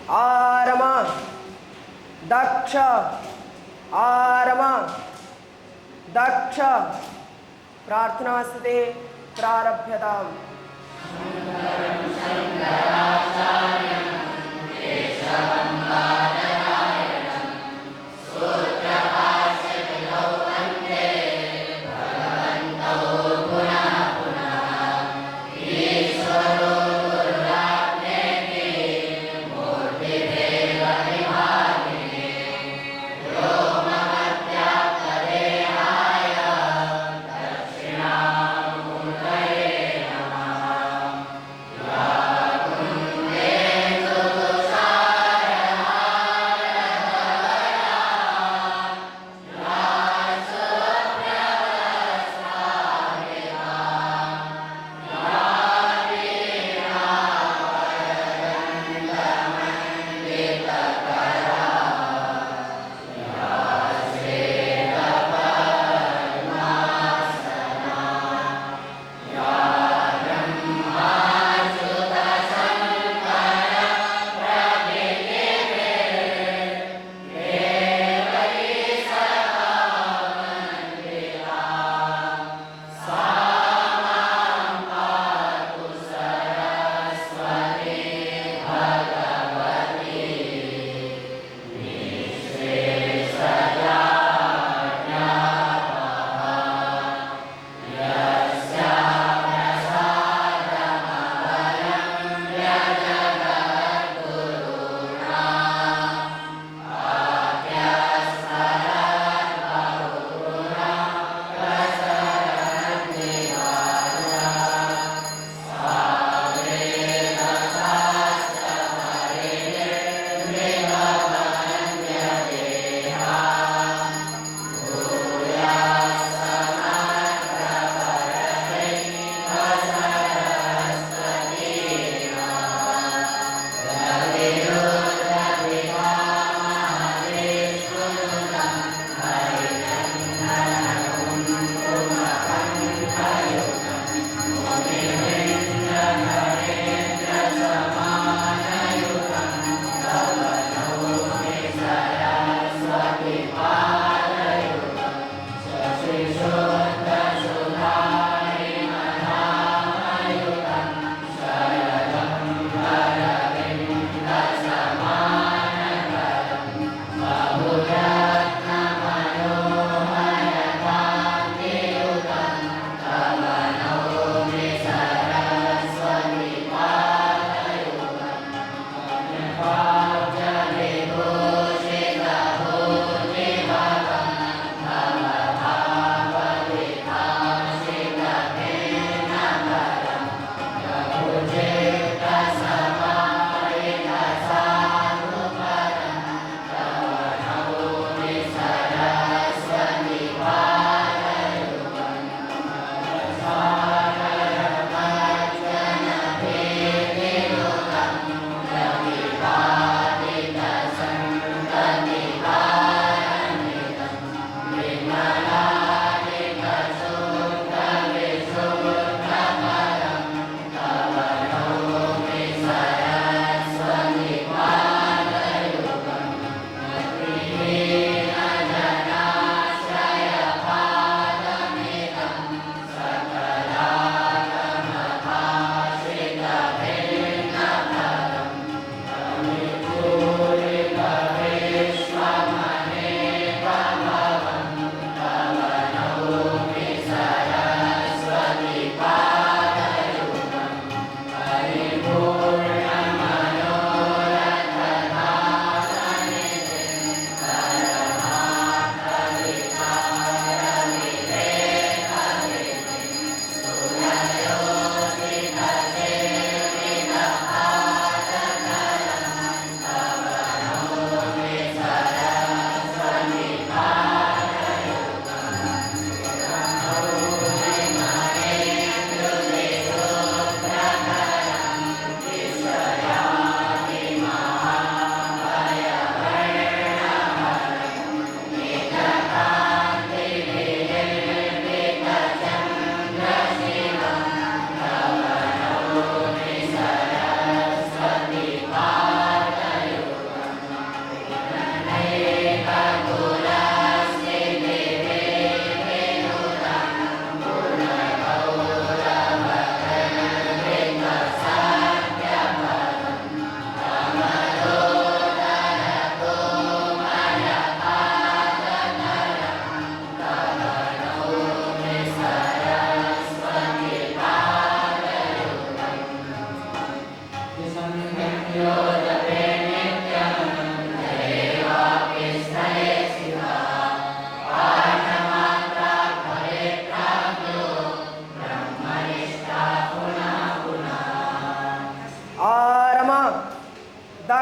आरम दक्ष आरम दक्ष प्रार्थनास्ते प्रारभ्यताम्।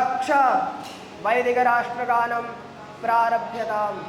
दक्ष वैदिकराष्ट्रगानं प्रारभ्यताम्।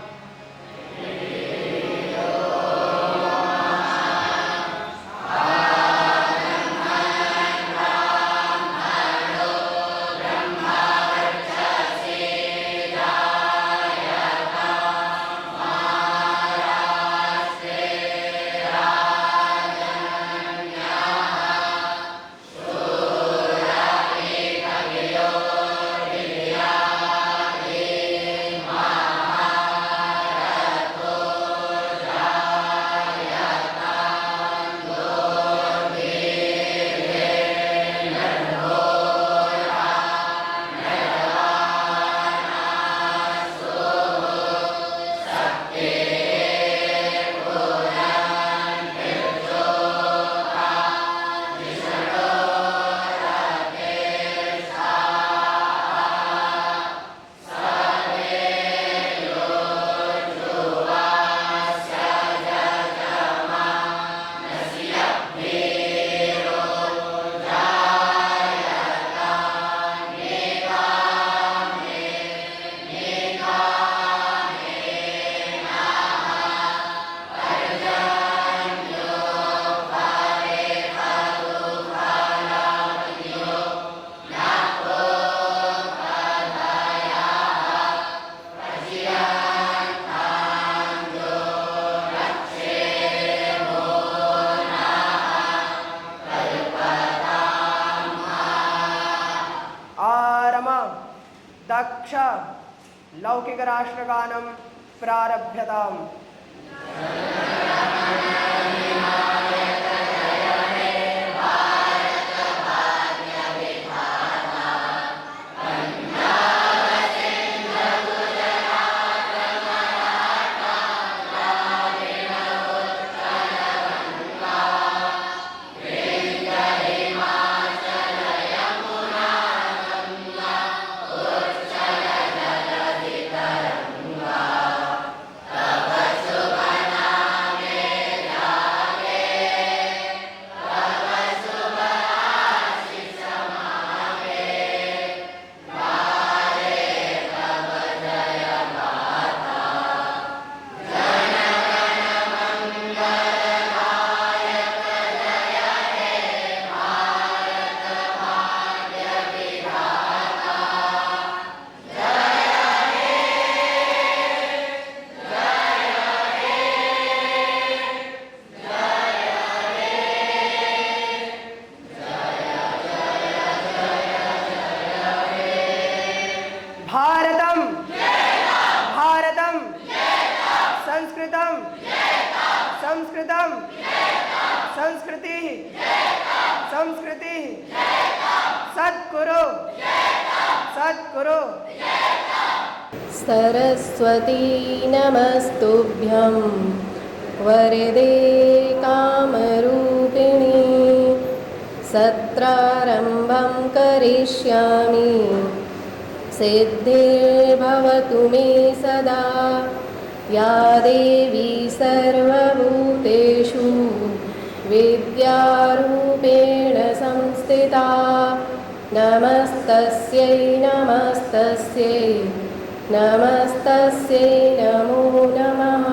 दक्ष लौकिकराष्ट्रगानं प्रारभ्यताम्। भारतम भारतम संस्कृतम संस्कृतम संस्कृति संस्कृति सद्गुरु सद्गुरु। सरस्वती नमस्तुभ्यं वरदे कामरूपिणी सत्रारम्भं करिष्यामि सिद्धिर्भवतु मे सदा या देवी सर्वभूतेषु विद्यारूपेण संस्थिता नमस्तस्यै नमस्तस्यै नमस्तस्यै नमो नमः।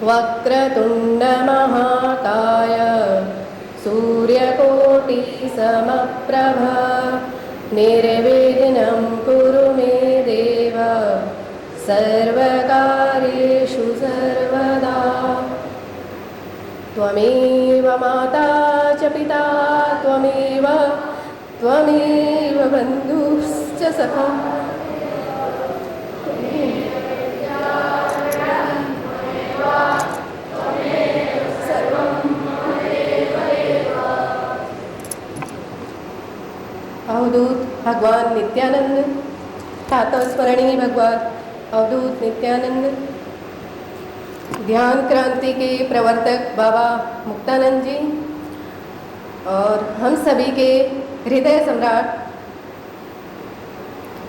वक्रतुण्डमहाकाय सूर्यकोटिसमप्रभ निर्विघ्नं कुरु मे देव सर्वकार्येषु सर्वदा। त्वमेव माता च पिता त्वमेव बन्धुश्च सखा अवधूत भगवान नित्यानंद तातो स्मरणीय भगवान अवधूत नित्यानंद ध्यान क्रांति के प्रवर्तक बाबा मुक्तानंद जी और हम सभी के हृदय सम्राट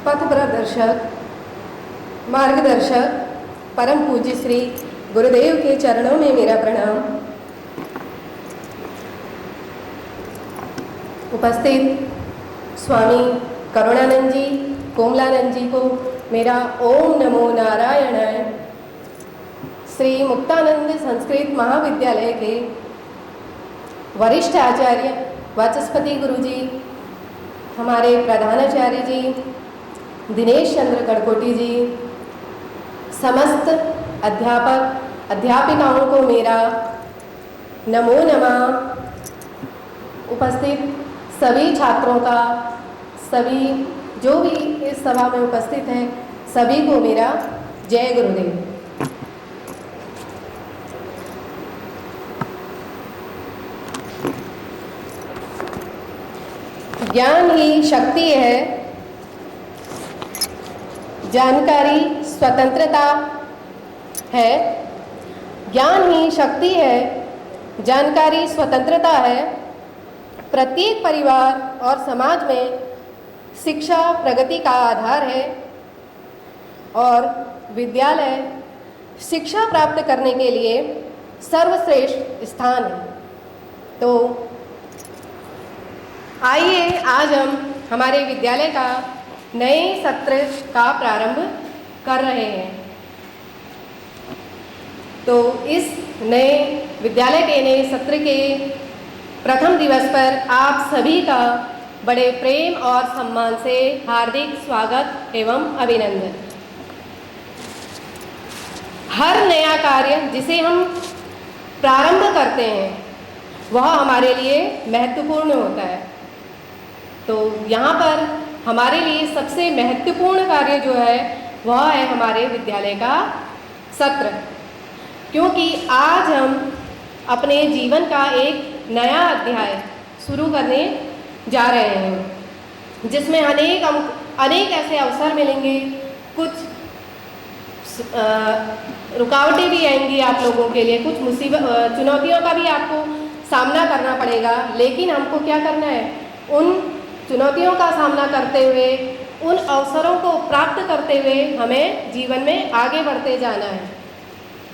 पथ प्रदर्शक मार्गदर्शक परम पूज्य श्री गुरुदेव के चरणों में मेरा प्रणाम। उपस्थित स्वामी करुणानंद जी, कोमलानंद जी को मेरा ओम नमो नारायणाय। श्री मुक्तानंद संस्कृत महाविद्यालय के वरिष्ठ आचार्य वाचस्पति गुरु जी, हमारे प्रधानाचार्य जी दिनेश चंद्र कड़कोटी जी, समस्त अध्यापक अध्यापिकाओं को मेरा नमो नमः। उपस्थित सभी छात्रों का, सभी जो भी इस सभा में उपस्थित हैं, सभी को मेरा जय गुरुदेव। ज्ञान ही शक्ति है, जानकारी स्वतंत्रता है। ज्ञान ही शक्ति है, जानकारी स्वतंत्रता है। प्रत्येक परिवार और समाज में शिक्षा प्रगति का आधार है और विद्यालय शिक्षा प्राप्त करने के लिए सर्वश्रेष्ठ स्थान है। तो आइए आज हम हमारे विद्यालय का नए सत्र का प्रारंभ कर रहे हैं। तो इस नए विद्यालय के नए सत्र के प्रथम दिवस पर आप सभी का बड़े प्रेम और सम्मान से हार्दिक स्वागत एवं अभिनंदन। हर नया कार्य जिसे हम प्रारंभ करते हैं वह हमारे लिए महत्वपूर्ण होता है। तो यहाँ पर हमारे लिए सबसे महत्वपूर्ण कार्य जो है वह है हमारे विद्यालय का सत्र, क्योंकि आज हम अपने जीवन का एक नया अध्याय शुरू करने जा रहे हैं, जिसमें अनेक ऐसे अवसर मिलेंगे। कुछ रुकावटें भी आएंगी आप लोगों के लिए, कुछ चुनौतियों का भी आपको सामना करना पड़ेगा। लेकिन हमको क्या करना है, उन चुनौतियों का सामना करते हुए, उन अवसरों को प्राप्त करते हुए हमें जीवन में आगे बढ़ते जाना है।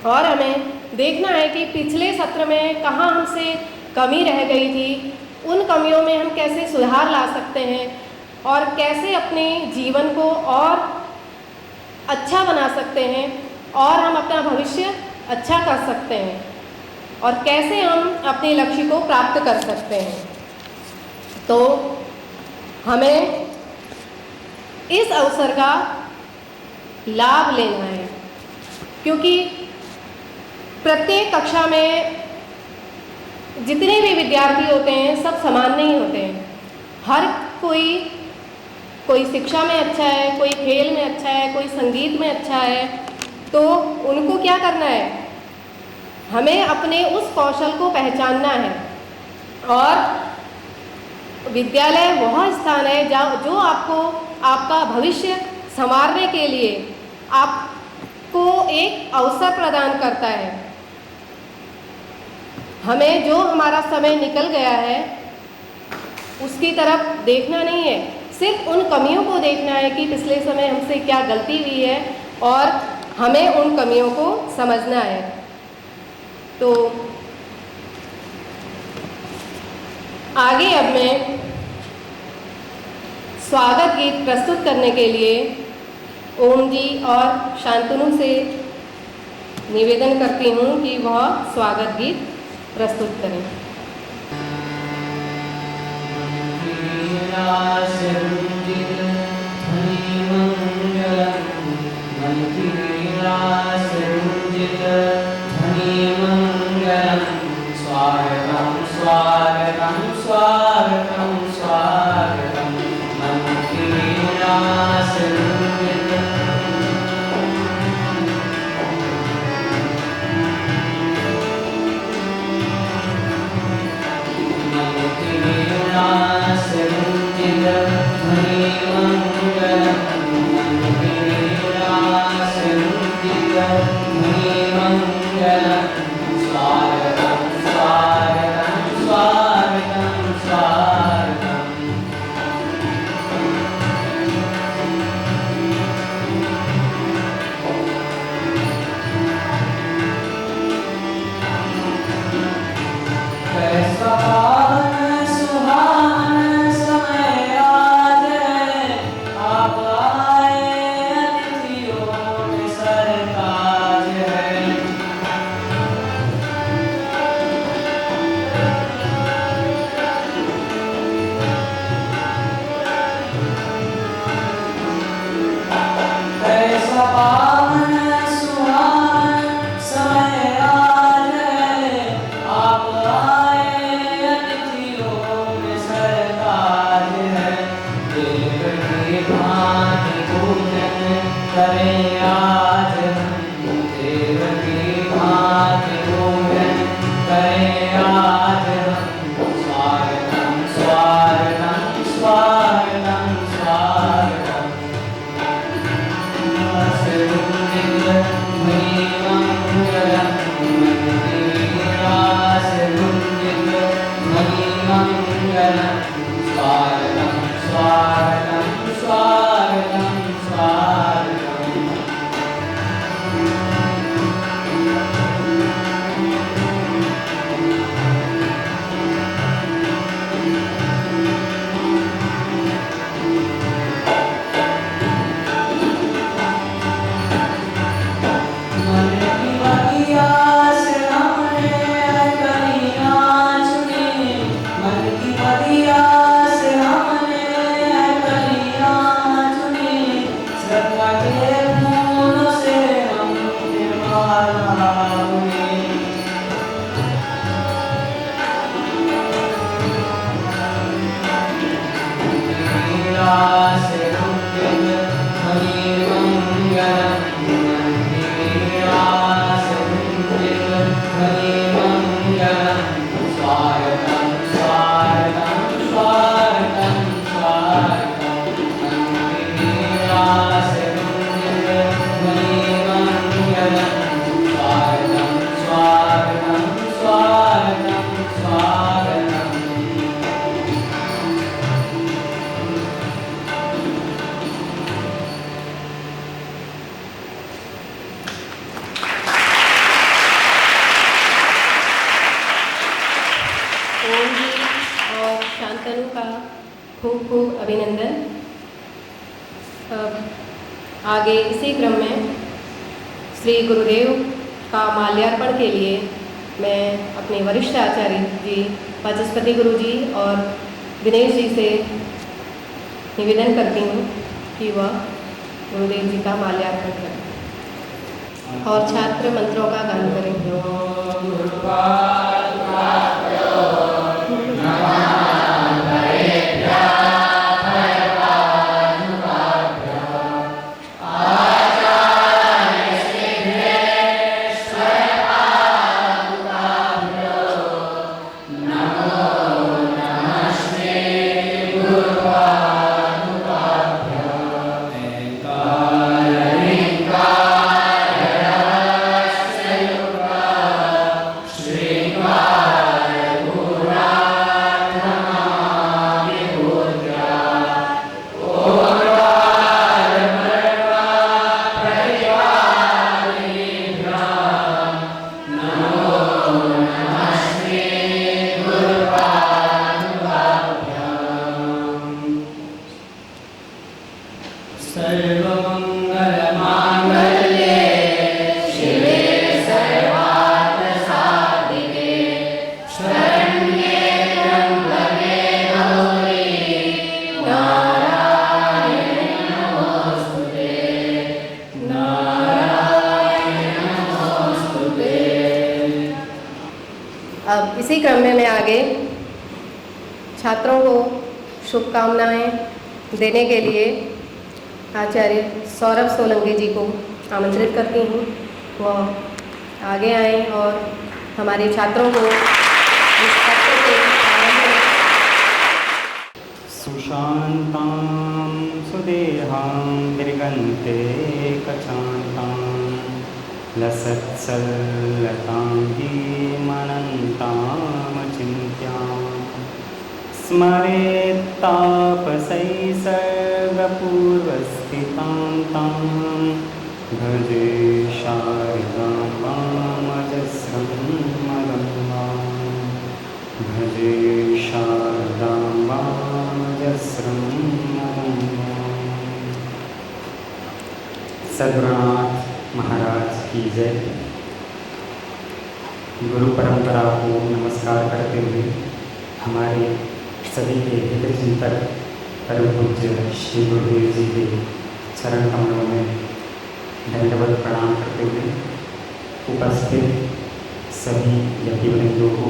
और हमें देखना है कि पिछले सत्र में कहाँ हमसे कमी रह गई थी, उन कमियों में हम कैसे सुधार ला सकते हैं और कैसे अपने जीवन को और अच्छा बना सकते हैं और हम अपना भविष्य अच्छा कर सकते हैं और कैसे हम अपने लक्ष्य को प्राप्त कर सकते हैं। तो हमें इस अवसर का लाभ लेना है, क्योंकि प्रत्येक कक्षा में जितने भी विद्यार्थी होते हैं सब समान नहीं होते हैं। हर कोई शिक्षा में अच्छा है, कोई खेल में अच्छा है, कोई संगीत में अच्छा है। तो उनको क्या करना है, हमें अपने उस कौशल को पहचानना है। और विद्यालय वह स्थान है जो आपको आपका भविष्य संवारने के लिए आपको एक अवसर प्रदान करता है। हमें जो हमारा समय निकल गया है उसकी तरफ देखना नहीं है, सिर्फ उन कमियों को देखना है कि पिछले समय हमसे क्या गलती हुई है और हमें उन कमियों को समझना है। तो आगे अब मैं स्वागत गीत प्रस्तुत करने के लिए ओम जी और शांतनु से निवेदन करती हूँ कि वह स्वागत गीत प्रस्तुत करें। स्वागतम स्वागतम स्वागतम स्वागतम भांति पूजन करें आज हम, देव की भांति पूजन करें आज हम। स्वागतम स्वागतम स्वागतम स्वागतम। स्वागतम स्वागतम स्वागतम स्वागतम। मन की बगिया से हमने कलियां चुनी, मन की बगिया से हमने कलियां चुनी। श्रद्धा के फूलों से हमने माला बुनी। मीरा से कुंजित मणि मंगलम, स्वागतम स्वागतम स्वागतम स्वागतम। स्वागतम स्वागतम स्वागतम स्वागतम। ओम जी और शांतनु का खूब खूब अभिनंदन। अब आगे इसी क्रम में श्री गुरुदेव का माल्यार्पण के लिए मैं अपने वरिष्ठ आचार्य जी वाचस्पति गुरु जी और दिनेश जी से निवेदन करती हूँ कि वह गुरुदेव जी का माल्यार्पण करें और छात्र मंत्रों का गान करें। अब इसी क्रम में मैं आगे छात्रों को शुभकामनाएं देने के लिए आचार्य सौरभ सोलंकी जी को आमंत्रित करती हूँ। वह आगे आएँ और हमारे छात्रों को इस सत्र के आरंभ में सुशान्तां सुदेहां दीर्घन्ते कचान्तां लसत्सल्लतां हीमनन्तामचिन्त्यां स्मरेत्तापसै सर्वपूर्वस्थितां तां भजे शारदां वामजस्रं मदङ्गां भजे शारदां वामजस्रं मदङ्गां। सद्गुरुनाथ महाराज की जय। गुरु परंपरा को नमस्कार करते हुए हमारे सभी के हृदय चिंतक परम पूज्य श्री गुरुदेव जी के चरण कमलों में दंडवत प्रणाम करते हुए उपस्थित सभी यतिवृंदों को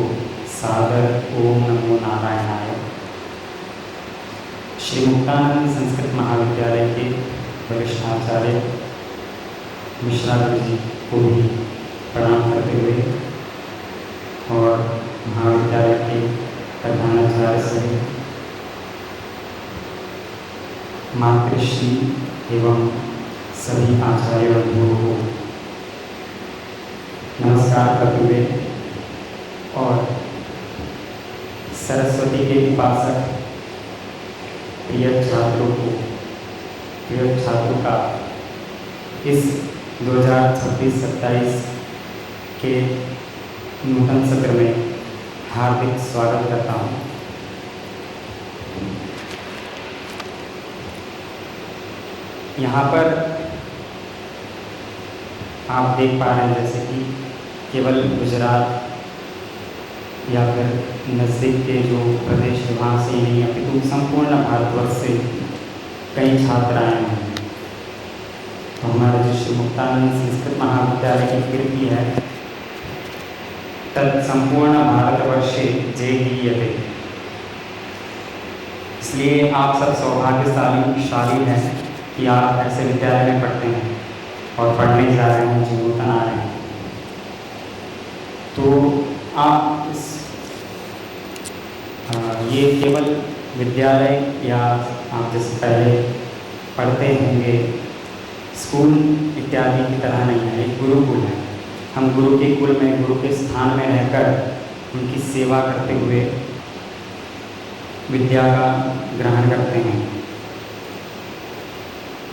सादर ओम नमो नारायणाय। श्री मुक्तानंद संस्कृत महाविद्यालय आचार्य मिश्रा जी को भी प्रणाम करते हुए और महाविद्यालय के प्रधानाचार्य सहित मातृश्री एवं सभी आचार्य बंधुओं को नमस्कार करते हुए और सरस्वती के उपासक प्रिय छात्रों का इस 2026-27 के नूतन सत्र में हार्दिक स्वागत करता हूँ। यहाँ पर आप देख पा रहे हैं जैसे कि केवल गुजरात या फिर नज़दीक के जो प्रदेश है वहाँ से ही नहीं अपितु संपूर्ण भारतवर्ष से कई छात्र आए हैं। तो हमारे जो श्री मुक्तानंद संस्कृत महाविद्यालय की कीर्ति है तत् संपूर्ण भारतवर्षे जेगीयते। इसलिए आप सब सौभाग्यशाली हैं कि आप ऐसे विद्यालय में पढ़ते हैं और पढ़ने जा रहे हैं, जो नूतन आ रहे हैं। तो आप ये केवल विद्यालय या आप जैसे पहले पढ़ते होंगे स्कूल इत्यादि की तरह नहीं है, एक गुरुकुल है। हम गुरु के कुल में, गुरु के स्थान में रहकर उनकी सेवा करते हुए विद्या का ग्रहण करते हैं।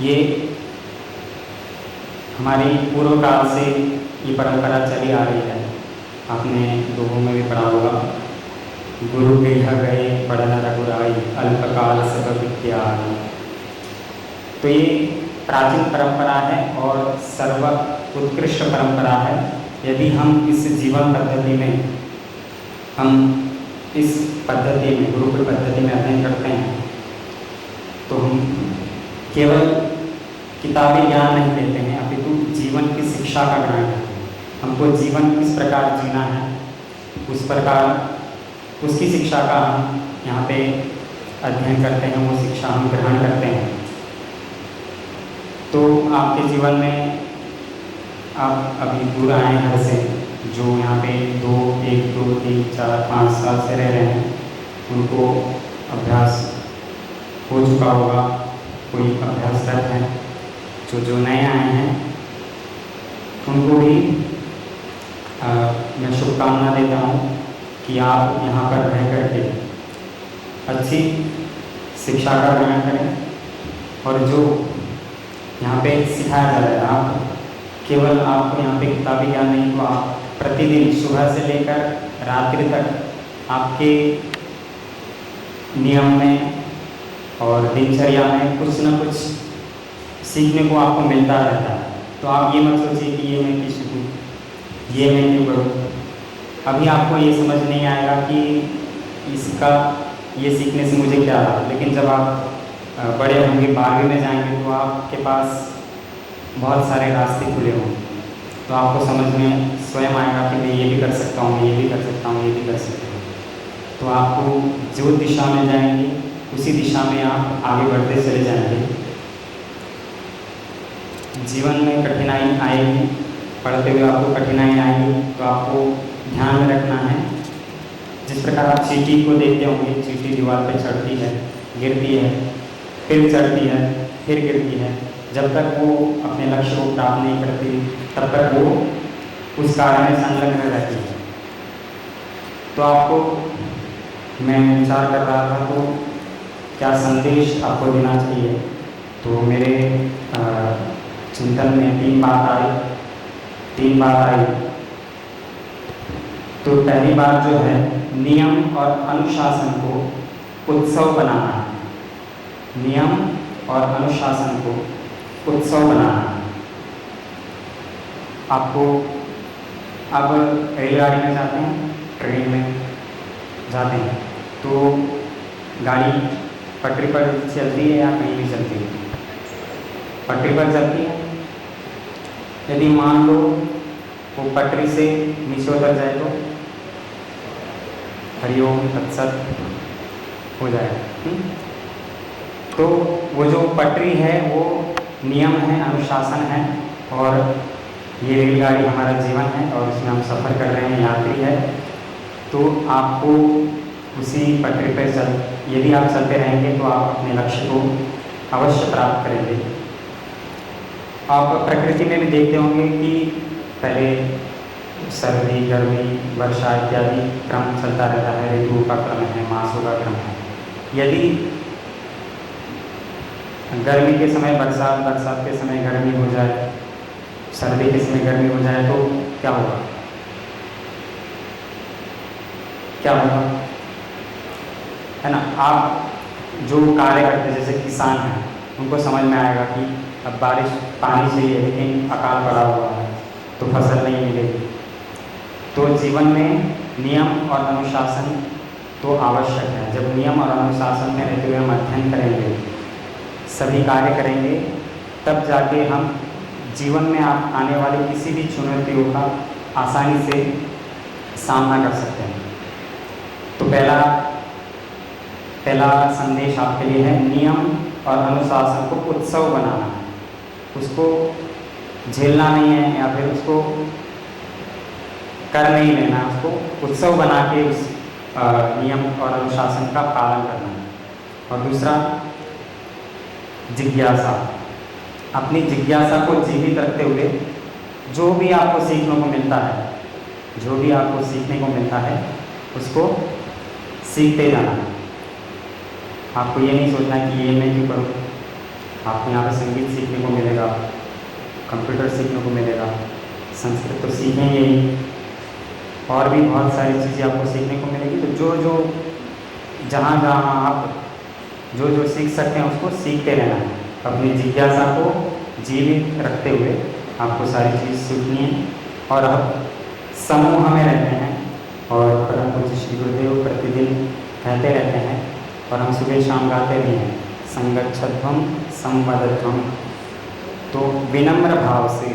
ये हमारी पूर्व काल से ये परंपरा चली आ रही है। आपने दोहों में भी पढ़ा होगा, गुरु गृह गए पढ़न रघुराई अल्पकाल सब विद्या। तो ये प्राचीन परंपरा है और सर्व उत्कृष्ट परंपरा है। यदि हम इस जीवन पद्धति में, हम इस पद्धति में, गुरुकुल पद्धति में अध्ययन करते हैं तो हम केवल किताबी ज्ञान नहीं लेते हैं अपितु जीवन की शिक्षा का ग्रहण करते हैं। हमको जीवन किस प्रकार जीना है उस प्रकार उसकी शिक्षा का हम यहाँ पे अध्ययन करते हैं, वो शिक्षा हम ग्रहण करते हैं। तो आपके जीवन में आप अभी दूर आए घर से, जो यहाँ पे 1, 2, 3, 4, 5 साल से रह रहे हैं, उनको अभ्यास हो चुका होगा, कोई अभ्यासरत है। जो नए आए हैं उनको भी मैं शुभकामना देता हूँ कि आप यहाँ पर रह करके अच्छी शिक्षा का ग्रहण करें और जो यहाँ पे सिखाया जा रहा है, आप केवल आपको यहाँ पे किताबी ज्ञान नहीं, तो आप प्रतिदिन सुबह से लेकर रात्रि तक आपके नियम में और दिनचर्या में कुछ न कुछ सीखने को आपको मिलता रहता है। तो आप ये मत सोचिए कि ये मैं क्यों सीखूँ, ये मैं क्यों करूँ। अभी आपको ये समझ नहीं आएगा कि इसका ये सीखने से मुझे क्या रहा, लेकिन जब आप बड़े होंगे, 12वीं में जाएंगे, तो आपके पास बहुत सारे रास्ते खुले होंगे। तो आपको समझ में स्वयं आएगा कि मैं ये भी कर सकता हूँ, ये भी कर सकता हूँ, ये भी कर सकता हूँ। तो आपको जो दिशा में जाएंगे उसी दिशा में आप आगे बढ़ते चले जाएंगे। जीवन में कठिनाई आएगी, पढ़ते हुए आपको कठिनाई आएगी, तो आपको ध्यान में रखना है। जिस प्रकार आप चींटी को देखते होंगे, चींटी दीवार पर चढ़ती है, गिरती है, फिर चढ़ती है, फिर गिरती है। जब तक वो अपने लक्ष्य को प्राप्त नहीं करती तब तक वो उस कार्य में संलग्न रहती है। तो आपको मैं विचार कर रहा था तो क्या संदेश आपको देना चाहिए। तो मेरे चिंतन में 3 बात आई। तो पहली बात जो है, नियम और अनुशासन को उत्सव बनाना है। नियम और अनुशासन को उत्सव बनाना है। आपको अब रेलगाड़ी में जाते हैं, ट्रेन में जाते हैं, तो गाड़ी पटरी पर चलती है या कहीं भी चलती है? पटरी पर चलती है। यदि मान लो वो पटरी से नीचे उतर जाए तो हरिओम तत्सत हो जाएगा। तो वो जो पटरी है वो नियम हैं, अनुशासन है, और ये रेलगाड़ी हमारा जीवन है और इसमें हम सफ़र कर रहे हैं, यात्री है। तो आपको उसी पटरी पर यदि आप चलते रहेंगे तो आप अपने लक्ष्य को अवश्य प्राप्त करेंगे। आप प्रकृति में भी देखते होंगे कि पहले सर्दी, गर्मी, वर्षा इत्यादि क्रम चलता रहता है, ऋतुओं का क्रम है, मासों का क्रम है। यदि गर्मी के समय बरसात, बरसात के समय गर्मी हो जाए, सर्दी के समय गर्मी हो जाए तो क्या होगा? क्या होगा, है ना? आप जो कार्य करते हैं, जैसे किसान हैं, उनको समझ में आएगा कि अब बारिश, पानी चाहिए लेकिन अकाल पड़ा हुआ है तो फसल नहीं मिलेगी। तो जीवन में नियम और अनुशासन तो आवश्यक है। जब नियम और अनुशासन में रहते हुए हम अध्ययन करेंगे, सभी कार्य करेंगे, तब जाके हम जीवन में आने वाली किसी भी चुनौतियों का आसानी से सामना कर सकते हैं। तो पहला संदेश आपके लिए है, नियम और अनुशासन को उत्सव बनाना है। उसको झेलना नहीं है या फिर उसको कर नहीं लेना, उसको उत्सव बना के उस नियम और अनुशासन का पालन करना है। और दूसरा, जिज्ञासा। अपनी जिज्ञासा को जीवित रखते हुए जो भी आपको सीखने को मिलता है, जो भी आपको सीखने को मिलता है उसको सीखते जाना है। आपको ये नहीं सोचना कि ये मैं क्यों करूँ। आपको यहाँ पर संगीत सीखने को मिलेगा, कंप्यूटर सीखने को मिलेगा, संस्कृत तो सीखेंगे ही, और भी बहुत सारी चीज़ें आपको सीखने को मिलेगी। तो जो जहाँ आप जो सीख सकते हैं उसको सीखते रहना है। अपनी जिज्ञासा को जीवित रखते हुए आपको सारी चीज़ सीखनी है। और अब समूह में रहते हैं और परम पूज्य श्री गुरुदेव प्रतिदिन कहते रहते हैं और हम सुबह शाम गाते भी हैं, संगच्छध्वम संवदध्वम। तो विनम्र भाव से,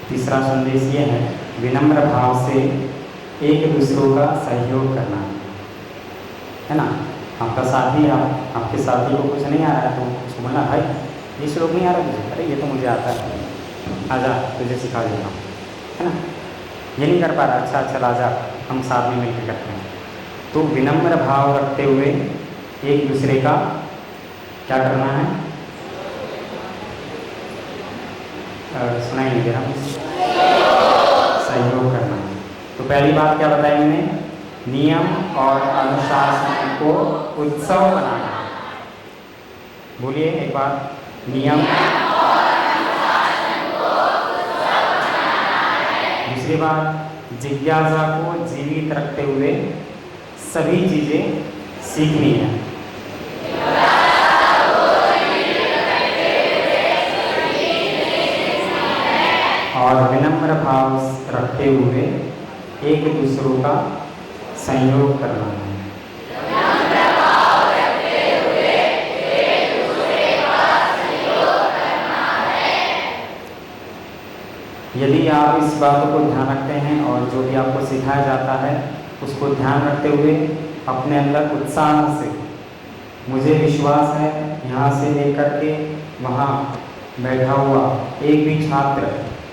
तीसरा संदेश ये है, विनम्र भाव से एक दूसरों का सहयोग करना है ना। आपका साथी, आपके साथी को कुछ नहीं आ रहा है तो उसको बोलना, भाई ये श्लोक नहीं आ रहा मुझे, अरे ये तो मुझे आता है, आजा तुझे सिखा देता हूँ, है ना। ये नहीं कर पा रहा, अच्छा चल आजा, हम साथ में मिलकर करते हैं। तो विनम्र भाव रखते हुए एक दूसरे का क्या करना है, सुनाई नहीं दे रहा, सहयोग करना है। तो पहली बात क्या बताई मैंने, नियम और अनुशासन को उत्सव बनाना है। बोलिए एक बार, नियम और अनुशासन को उत्सव बनाना है। दूसरी बात, जिज्ञासा को जीवित रखते हुए सभी चीज़ें सीखनी है। और विनम्र भाव रखते हुए एक दूसरों का संयोग करना है। यदि आप इस बात को ध्यान रखते हैं और जो भी आपको सिखाया जाता है उसको ध्यान रखते हुए अपने अंदर उत्साह से, मुझे विश्वास है यहाँ से लेकर के वहाँ बैठा हुआ एक भी छात्र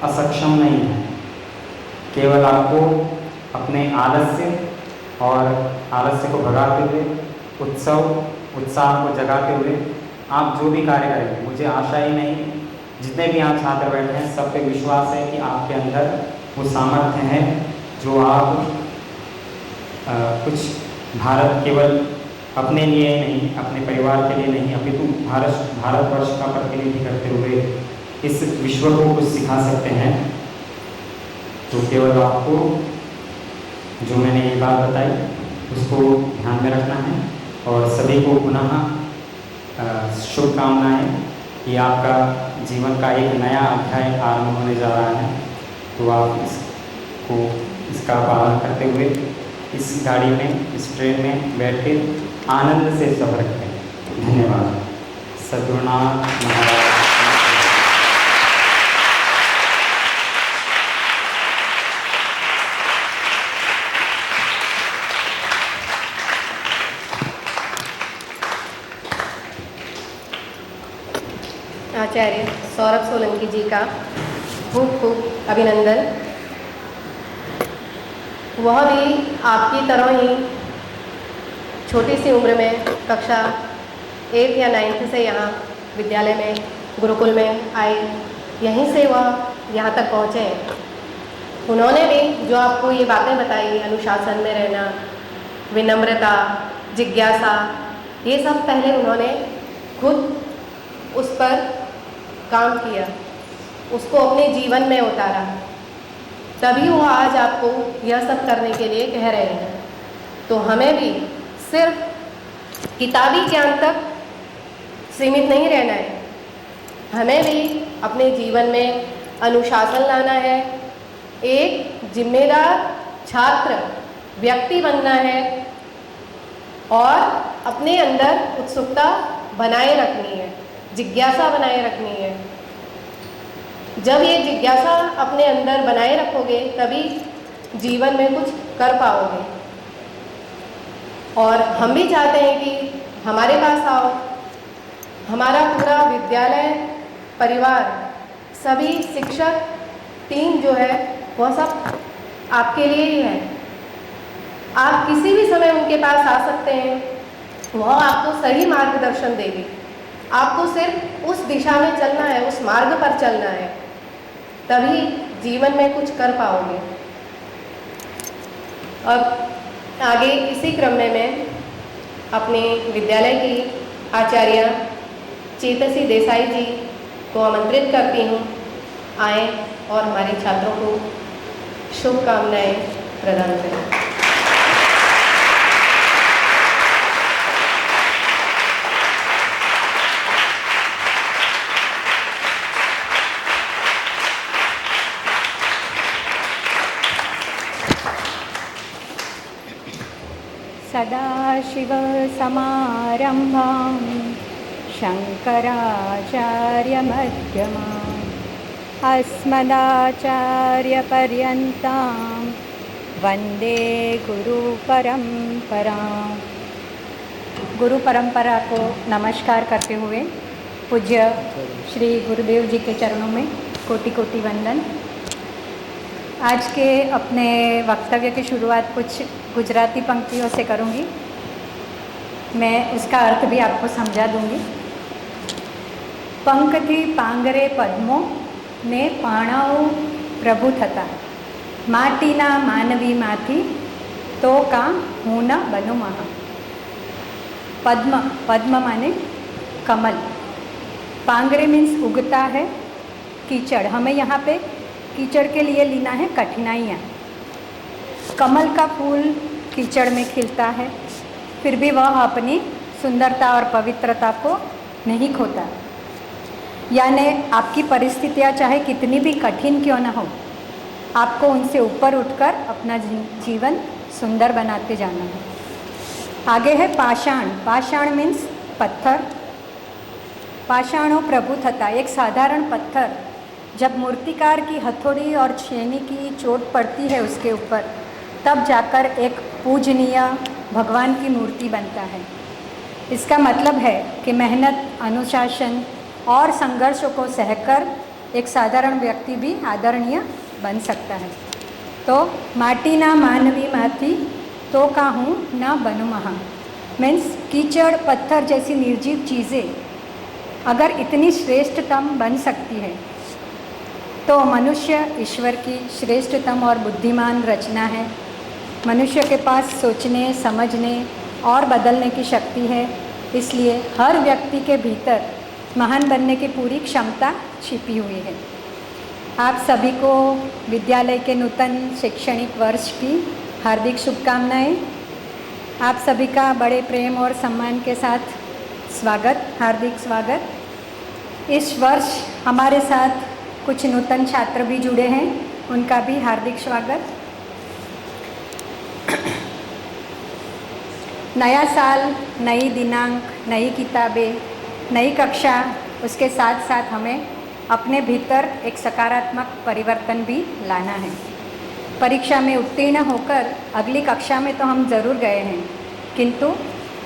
असक्षम नहीं है। केवल आपको अपने आलस्य को भगाते हुए, उत्साह को जगाते हुए आप जो भी कार्य करेंगे, मुझे आशा ही नहीं, जितने भी यहाँ छात्र बैठे हैं सब पे विश्वास है कि आपके अंदर वो सामर्थ्य है जो आप कुछ भारत केवल अपने लिए नहीं, अपने परिवार के लिए नहीं, अपितु भारतवर्ष का प्रतिनिधि करते हुए इस विश्व को कुछ सिखा सकते हैं। तो केवल आपको जो मैंने ये बात बताई उसको ध्यान में रखना है। और सभी को पुनः शुभकामनाएं कि आपका जीवन का एक नया अध्याय आरंभ होने जा रहा है। तो आप इसका पालन करते हुए इस गाड़ी में, इस ट्रेन में बैठ के आनंद से सफर करें। धन्यवाद। सद्गुरुनाथ महाराज। आचार्य सौरभ सोलंकी जी का खूब खूब अभिनंदन। वह भी आपकी तरह ही छोटी सी उम्र में कक्षा 8 या 9 से यहाँ विद्यालय में गुरुकुल में आए, यहीं से वह यहाँ तक पहुँचे हैं। उन्होंने भी जो आपको ये बातें बताई, अनुशासन में रहना, विनम्रता, जिज्ञासा, ये सब पहले उन्होंने खुद उस पर काम किया, उसको अपने जीवन में उतारा, तभी वो आज आपको यह सब करने के लिए कह रहे हैं। तो हमें भी सिर्फ किताबी ज्ञान तक सीमित नहीं रहना है, हमें भी अपने जीवन में अनुशासन लाना है, एक जिम्मेदार छात्र व्यक्ति बनना है और अपने अंदर उत्सुकता बनाए रखनी है, जिज्ञासा बनाए रखनी है। जब ये जिज्ञासा अपने अंदर बनाए रखोगे तभी जीवन में कुछ कर पाओगे। और हम भी चाहते हैं कि हमारे पास आओ, हमारा पूरा विद्यालय परिवार, सभी शिक्षक टीम जो है वह सब आपके लिए ही है। आप किसी भी समय उनके पास आ सकते हैं, वह आपको सही मार्गदर्शन देगी। आपको सिर्फ उस दिशा में चलना है, उस मार्ग पर चलना है, तभी जीवन में कुछ कर पाओगे। अब आगे इसी क्रम में मैं अपने विद्यालय की आचार्य चेतसी देसाई जी को आमंत्रित करती हूँ, आएँ और हमारे छात्रों को शुभकामनाएं प्रदान करें। सदाशिवसमारम्भां शङ्कराचार्यमध्यमाम् अस्मदाचार्यपर्यन्तां वन्दे गुरुपरम्पराम्। गुरु परंपरा को नमस्कार करते हुए पूज्य श्री गुरुदेव जी के चरणों में कोटि कोटि वंदन। आज के अपने वक्तव्य की शुरुआत कुछ गुजराती पंक्तियों से करूँगी। मैं उसका अर्थ भी आपको समझा दूँगी। पंखथी પાંગરે પદ્મો ને પાણાઓ પ્રભુ થતા, માટીના માનવીમાંથી તો કાં હું ન બનું મહા। पद्म, पद्म माने कमल, पांगरे मीन्स उगता है, कीचड़, हमें यहाँ पे कीचड़ के लिए लेना है कठिनाइयाँ। कमल का फूल कीचड़ में खिलता है, फिर भी वह अपनी सुंदरता और पवित्रता को नहीं खोता। यानी आपकी परिस्थितियाँ चाहे कितनी भी कठिन क्यों न हो, आपको उनसे ऊपर उठकर अपना जीवन सुंदर बनाते जाना है। आगे है पाषाण। पाषाण मीन्स पत्थर। पाषाणों प्रभु थता, एक साधारण पत्थर जब मूर्तिकार की हथौड़ी और छेनी की चोट पड़ती है उसके ऊपर, तब जाकर एक पूजनीय भगवान की मूर्ति बनता है। इसका मतलब है कि मेहनत, अनुशासन और संघर्षों को सहकर एक साधारण व्यक्ति भी आदरणीय बन सकता है। तो माटीना मानवी माथी तो काहूँ न बनू महा, मीन्स कीचड़, पत्थर जैसी निर्जीव चीज़ें अगर इतनी श्रेष्ठतम बन सकती है तो मनुष्य ईश्वर की श्रेष्ठतम और बुद्धिमान रचना है। मनुष्य के पास सोचने, समझने और बदलने की शक्ति है, इसलिए हर व्यक्ति के भीतर महान बनने की पूरी क्षमता छिपी हुई है। आप सभी को विद्यालय के नूतन शैक्षणिक वर्ष की हार्दिक शुभकामनाएं। आप सभी का बड़े प्रेम और सम्मान के साथ स्वागत, हार्दिक स्वागत। इस वर्ष हमारे साथ कुछ नूतन छात्र भी जुड़े हैं, उनका भी हार्दिक स्वागत। नया साल, नई दिनांक, नई किताबें, नई कक्षा, उसके साथ साथ हमें अपने भीतर एक सकारात्मक परिवर्तन भी लाना है। परीक्षा में उत्तीर्ण होकर अगली कक्षा में तो हम ज़रूर गए हैं, किंतु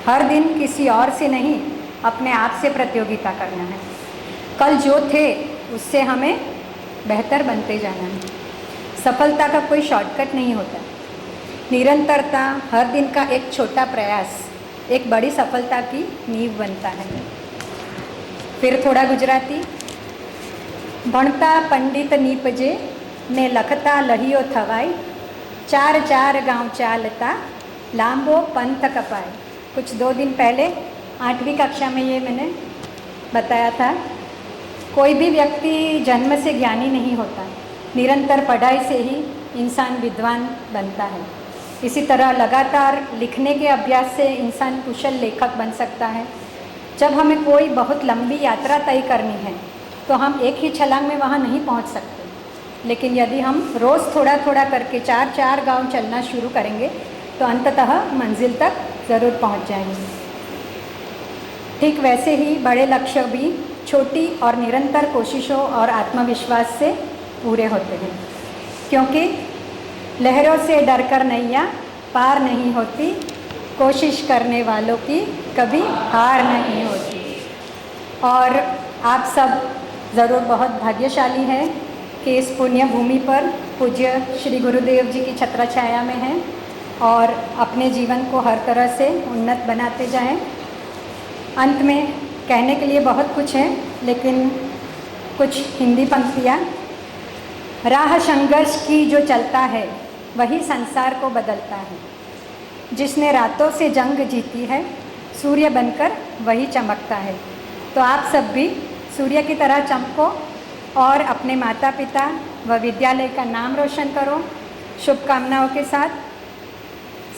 हर दिन किसी और से नहीं, अपने आप से प्रतियोगिता करना है। कल जो थे उससे हमें बेहतर बनते जाना है। सफलता का कोई शॉर्टकट नहीं होता। निरंतरता, हर दिन का एक छोटा प्रयास एक बड़ी सफलता की नींव बनता है। फिर थोड़ा गुजराती। भणता पंडित नीपजे ने लखता लहियो थवाई, चार चार गांव चालता लांबो पंथ कपाए। कुछ 2 दिन पहले 8वीं कक्षा में ये मैंने बताया था। कोई भी व्यक्ति जन्म से ज्ञानी नहीं होता, निरंतर पढ़ाई से ही इंसान विद्वान बनता है। इसी तरह लगातार लिखने के अभ्यास से इंसान कुशल लेखक बन सकता है। जब हमें कोई बहुत लंबी यात्रा तय करनी है तो हम एक ही छलांग में वहाँ नहीं पहुँच सकते, लेकिन यदि हम रोज़ थोड़ा थोड़ा करके 4-4 गांव चलना शुरू करेंगे तो अंततः मंजिल तक ज़रूर पहुँच जाएंगे। ठीक वैसे ही बड़े लक्ष्य भी छोटी और निरंतर कोशिशों और आत्मविश्वास से पूरे होते हैं, क्योंकि लहरों से डरकर नैया पार नहीं होती, कोशिश करने वालों की कभी हार नहीं होती। और आप सब ज़रूर बहुत भाग्यशाली हैं कि इस पुण्य भूमि पर पूज्य श्री गुरुदेव जी की छत्र छाया में हैं और अपने जीवन को हर तरह से उन्नत बनाते जाएं। अंत में कहने के लिए बहुत कुछ है, लेकिन कुछ हिंदी पंक्तियाँ। राह संघर्ष की जो चलता है वही संसार को बदलता है, जिसने रातों से जंग जीती है सूर्य बनकर वही चमकता है। तो आप सब भी सूर्य की तरह चमको और अपने माता पिता व विद्यालय का नाम रोशन करो। शुभकामनाओं के साथ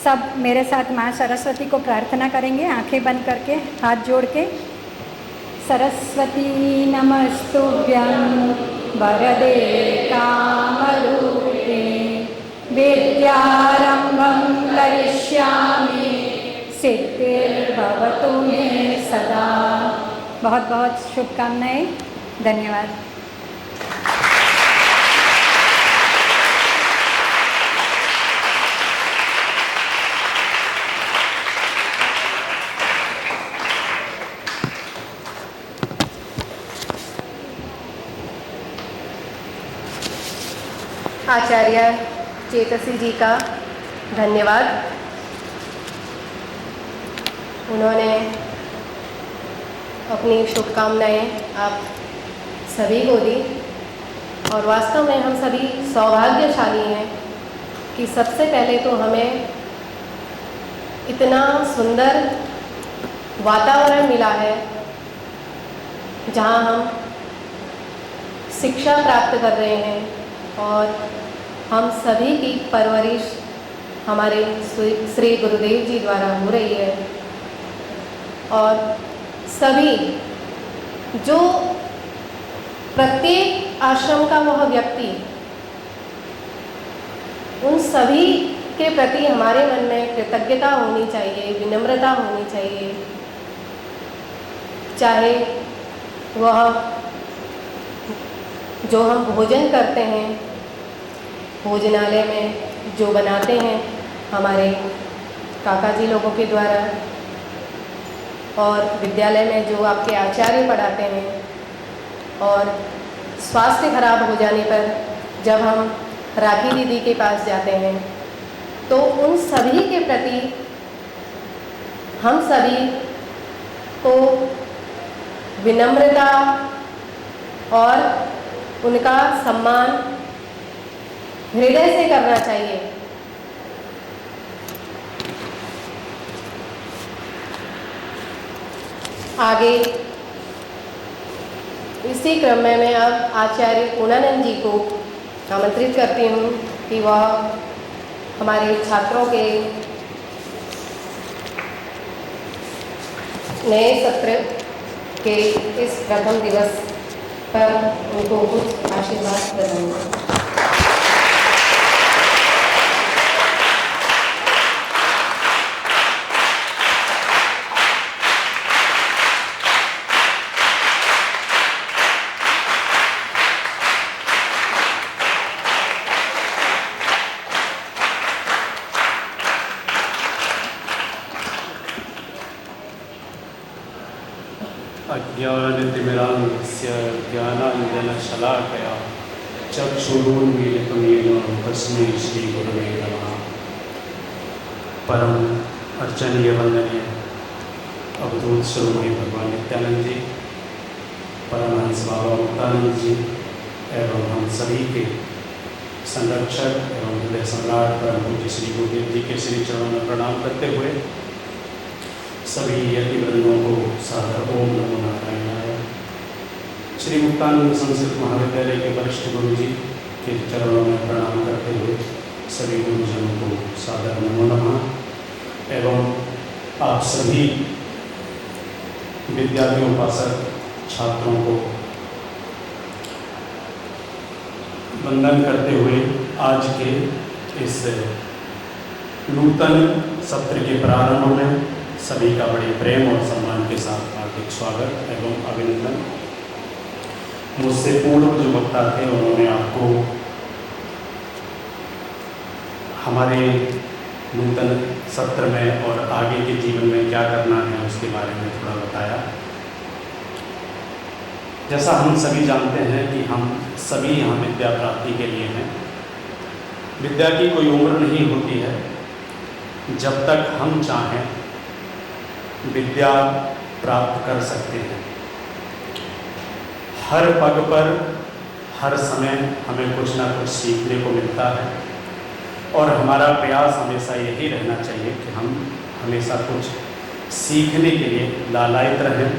सब मेरे साथ माँ सरस्वती को प्रार्थना करेंगे, आंखें बंद करके, हाथ जोड़ के। सरस्वती नमस्तुभ्यं वरदे कामरूपिणे, विद्यारंभं करिष्यामि, सिद्धिर्भवतु मे सदा। बहुत बहुत शुभकामनाएं। धन्यवाद। आचार्य चेतसी जी का धन्यवाद। उन्होंने अपनी शुभकामनाएं आप सभी को दी और वास्तव में हम सभी सौभाग्यशाली हैं कि सबसे पहले तो हमें इतना सुंदर वातावरण मिला है जहां हम शिक्षा प्राप्त कर रहे हैं और हम सभी की परवरिश हमारे श्री गुरुदेव जी द्वारा हो रही है। और सभी जो प्रत्येक आश्रम का वह व्यक्ति, उन सभी के प्रति हमारे मन में कृतज्ञता होनी चाहिए, विनम्रता होनी चाहिए। चाहे वह जो हम भोजन करते हैं, भोजनालय में जो बनाते हैं हमारे काका जी लोगों के द्वारा, और विद्यालय में जो आपके आचार्य पढ़ाते हैं, और स्वास्थ्य खराब हो जाने पर जब हम राखी दीदी के पास जाते हैं, तो उन सभी के प्रति हम सभी को विनम्रता और उनका सम्मान हृदय से करना चाहिए। आगे इसी क्रम में मैं अब आचार्य पूर्णानंद जी को आमंत्रित करती हूँ कि वह हमारे छात्रों के नए सत्र के इस प्रथम दिवस पर उनको कुछ आशीर्वाद देंगे। अज्ञानतिमिरान्धस्य ज्ञानाञ्जनशलाकया चक्षुरुन्मीलितं येन तस्मै श्रीगुरवे नमः। परम अर्चनीय वंदनीय अवधूत शिरोमणि भगवान नित्यानंद जी, परमहंस बाबा मुक्तानंद जी एवं हम सभी के संरक्षक एवं हृदय सम्राट परम पूज्य श्री गुरुदेव जी के श्री चरणों में प्रणाम करते हुए सभी यतिवृंदों को सादर ओम नमो नारायणाय। श्री मुक्तानंद संस्कृत महाविद्यालय के वरिष्ठ गुरु जी के चरणों में प्रणाम करते हुए सभी गुरुजनों को सादर नमो नमः एवं आप सभी विद्यार्थी उपासक छात्रों को वंदन करते हुए आज के इस नूतन सत्र के प्रारंभ में सभी का बड़े प्रेम और सम्मान के साथ हार्दिक स्वागत एवं अभिनंदन। मुझसे पूर्व जो वक्ता थे उन्होंने आपको हमारे नूतन सत्र में और आगे के जीवन में क्या करना है उसके बारे में थोड़ा बताया। जैसा हम सभी जानते हैं कि हम सभी यहाँ विद्या प्राप्ति के लिए हैं। विद्या की कोई उम्र नहीं होती है, जब तक हम चाहें विद्या प्राप्त कर सकते हैं। हर पग पर हर समय हमें कुछ ना कुछ सीखने को मिलता है और हमारा प्रयास हमेशा यही रहना चाहिए कि हम हमेशा कुछ सीखने के लिए लालायित रहें।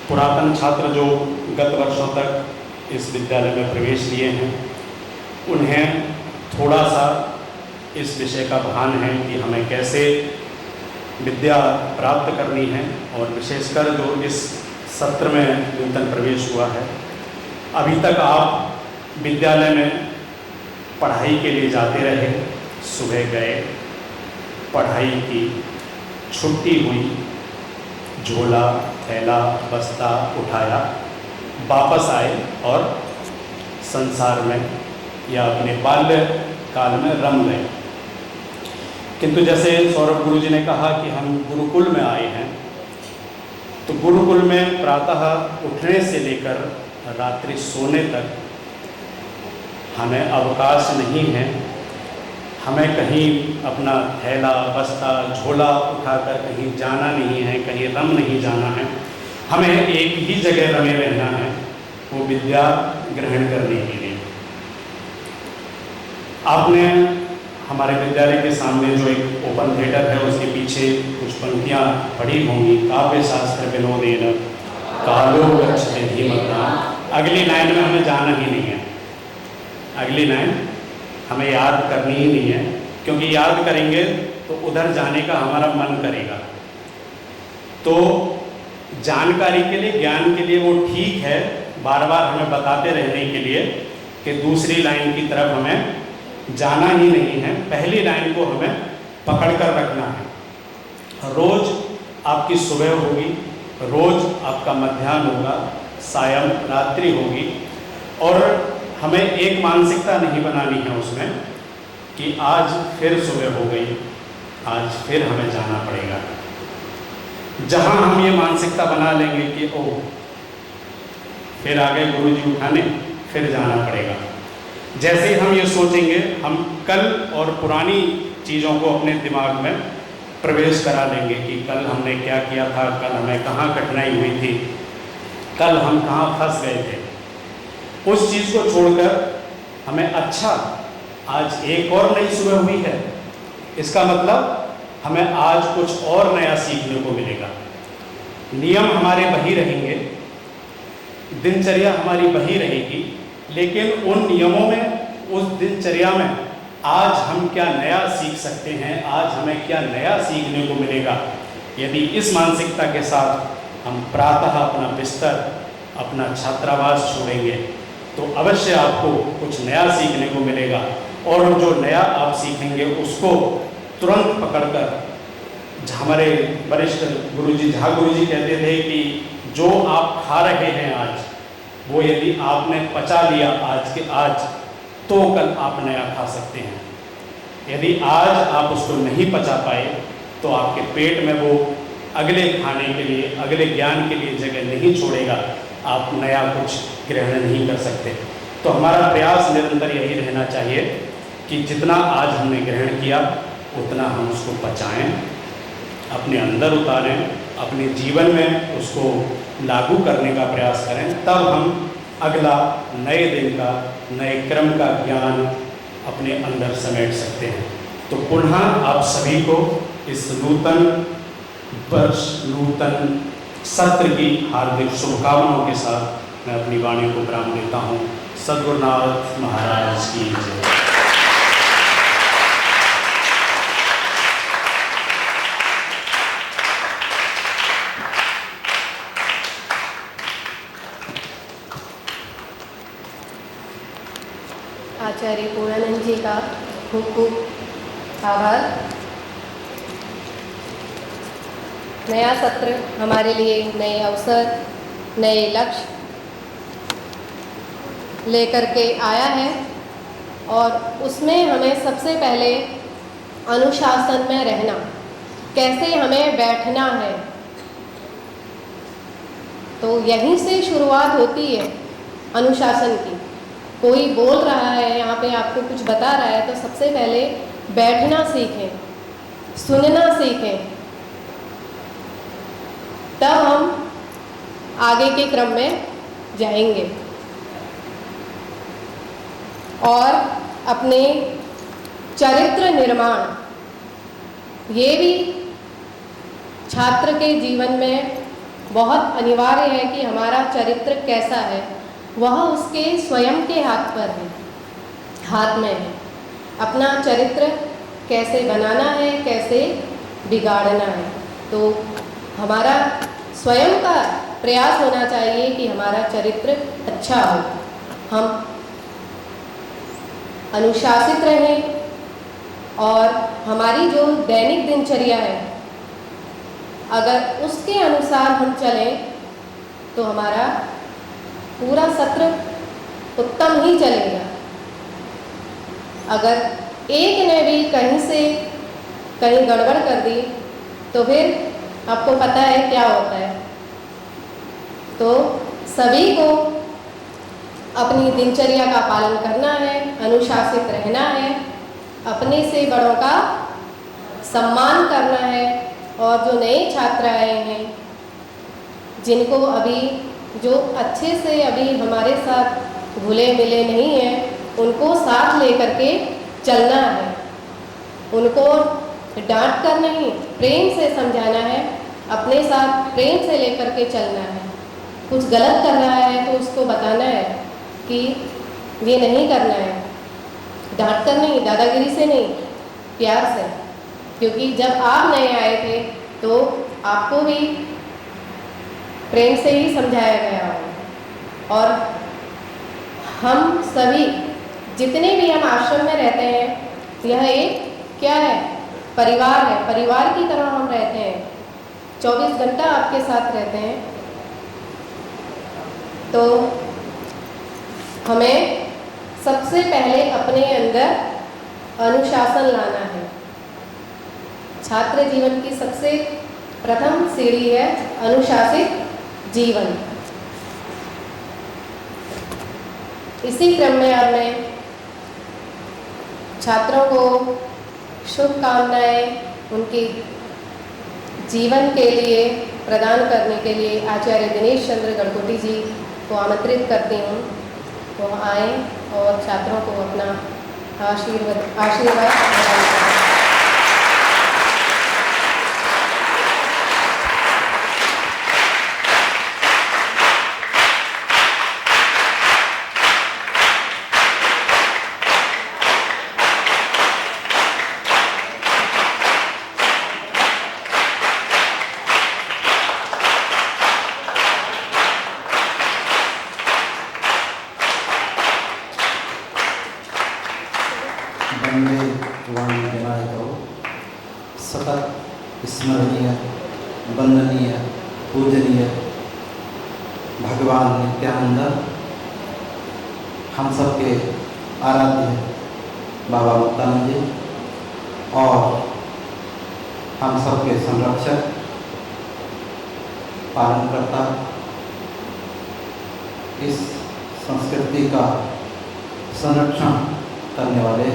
पुरातन छात्र जो गत वर्षों तक इस विद्यालय में प्रवेश लिए हैं, उन्हें थोड़ा सा इस विषय का भान है कि हमें कैसे विद्या प्राप्त करनी है और विशेषकर जो इस सत्र में नूतन प्रवेश हुआ है, अभी तक आप विद्यालय में पढ़ाई के लिए जाते रहे, सुबह गए, पढ़ाई की, छुट्टी हुई, झोला थैला बस्ता उठाया, वापस आए और संसार में या अपने बाल्य काल में रम गए। किंतु जैसे सौरभ गुरु जी ने कहा कि हम गुरुकुल में आए हैं, तो गुरुकुल में प्रातः उठने से लेकर रात्रि सोने तक हमें अवकाश नहीं है। हमें कहीं अपना थैला बस्ता झोला उठाकर कहीं जाना नहीं है, कहीं रम नहीं जाना है। हमें एक ही जगह रमे रहना है, वो विद्या ग्रहण करने के लिए। आपने हमारे विद्यालय के सामने जो एक ओपन थिएटर है उसके पीछे कुछ पंक्तियाँ पढ़ी होंगी। काव्य शास्त्र विनोदेन कालो गच्छति धीमता। अगली लाइन में हमें जाना ही नहीं है, अगली लाइन हमें याद करनी ही नहीं है, क्योंकि याद करेंगे तो उधर जाने का हमारा मन करेगा। तो जानकारी के लिए, ज्ञान के लिए वो ठीक है बार बार हमें बताते रहने के लिए कि दूसरी लाइन की तरफ हमें जाना ही नहीं है, पहली लाइन को हमें पकड़ कर रखना है। रोज आपकी सुबह होगी, रोज आपका मध्याह्न होगा, सायं रात्रि होगी, और हमें एक मानसिकता नहीं बनानी है उसमें कि आज फिर सुबह हो गई, आज फिर हमें जाना पड़ेगा। जहाँ हम ये मानसिकता बना लेंगे कि ओह फिर आ गए गुरुजी उठाने, फिर जाना पड़ेगा, जैसे ही हम ये सोचेंगे हम कल और पुरानी चीज़ों को अपने दिमाग में प्रवेश करा लेंगे कि कल हमने क्या किया था, कल हमें कहाँ कठिनाई हुई थी, कल हम कहाँ फंस गए थे। उस चीज़ को छोड़कर हमें अच्छा आज एक और नई सुबह हुई है, इसका मतलब हमें आज कुछ और नया सीखने को मिलेगा। नियम हमारे वही रहेंगे, दिनचर्या हमारी वही रहेगी, लेकिन उन नियमों में, उस दिनचर्या में आज हम क्या नया सीख सकते हैं, आज हमें क्या नया सीखने को मिलेगा। यदि इस मानसिकता के साथ हम प्रातः अपना बिस्तर, अपना छात्रावास छोड़ेंगे तो अवश्य आपको कुछ नया सीखने को मिलेगा, और जो नया आप सीखेंगे उसको तुरंत पकड़कर, हमारे वरिष्ठ गुरुजी झा गुरुजी कहते थे कि जो आप खा रहे हैं आज, वो यदि आपने पचा लिया आज के आज, तो कल आप नया खा सकते हैं। यदि आज आप उसको नहीं पचा पाए तो आपके पेट में वो अगले खाने के लिए, अगले ज्ञान के लिए जगह नहीं छोड़ेगा। आप नया कुछ ग्रहण नहीं कर सकते। तो हमारा प्रयास निरंतर यही रहना चाहिए कि जितना आज हमने ग्रहण किया उतना हम उसको पचाएं, अपने अंदर उतारें, अपने जीवन में उसको लागू करने का प्रयास करें, तब हम अगला नए दिन का, नए क्रम का ज्ञान अपने अंदर समेट सकते हैं। तो पुनः आप सभी को इस नूतन वर्ष, नूतन सत्र की हार्दिक शुभकामनाओं के साथ मैं अपनी वाणी को विराम देता हूँ। सद्गुरुनाथ महाराज की जय। आचार्य पूर्णानंद जी का खूब खूब आभार। नया सत्र हमारे लिए नए अवसर, नए लक्ष्य लेकर के आया है और उसमें हमें सबसे पहले अनुशासन में रहना, कैसे हमें बैठना है, तो यहीं से शुरुआत होती है अनुशासन की। कोई बोल रहा है, यहाँ पे आपको कुछ बता रहा है, तो सबसे पहले बैठना सीखें, सुनना सीखें, तब हम आगे के क्रम में जाएंगे। और अपने चरित्र निर्माण, ये भी छात्र के जीवन में बहुत अनिवार्य है कि हमारा चरित्र कैसा है, वह उसके स्वयं के हाथ पर है, हाथ में है। अपना चरित्र कैसे बनाना है, कैसे बिगाड़ना है, तो हमारा स्वयं का प्रयास होना चाहिए कि हमारा चरित्र अच्छा हो, हम अनुशासित रहें और हमारी जो दैनिक दिनचर्या है, अगर उसके अनुसार हम चलें तो हमारा पूरा सत्र उत्तम ही चलेगा। अगर एक ने भी कहीं से कहीं गड़बड़ कर दी तो फिर आपको पता है क्या होता है। तो सभी को अपनी दिनचर्या का पालन करना है, अनुशासित रहना है, अपने से बड़ों का सम्मान करना है। और जो नए छात्र आए हैं, जिनको अभी जो अच्छे से अभी हमारे साथ घुले मिले नहीं हैं, उनको साथ लेकर के चलना है, उनको डांट कर नहीं, प्रेम से समझाना है, अपने साथ प्रेम से लेकर के चलना है। कुछ गलत कर रहा है तो उसको बताना है कि ये नहीं करना है, डांट कर नहीं, दादागिरी से नहीं, प्यार से। क्योंकि जब आप नए आए थे तो आपको भी प्रेम से ही समझाया गया हो। और हम सभी जितने भी हम आश्रम में रहते हैं, यह एक क्या है, परिवार है, परिवार की तरह हम रहते हैं, 24 घंटा आपके साथ रहते हैं। तो हमें सबसे पहले अपने अंदर अनुशासन लाना है। छात्र जीवन की सबसे प्रथम सीढ़ी है अनुशासित जीवन। इसी क्रम में अब मैं छात्रों को शुभकामनाएं उनके जीवन के लिए प्रदान करने के लिए आचार्य दिनेश चंद्र गढ़कोटी जी को आमंत्रित करती हूँ। वो आए और छात्रों को अपना आशीर्वाद प्रदान करें। वंदे वाणी सतत स्मरणीय, वंदनीय, पूजनीय भगवान नित्यानंद, हम सबके आराध्य बाबा मुक्तानंद जी और हम सबके संरक्षक, पालनकर्ता, इस संस्कृति का संरक्षण करने वाले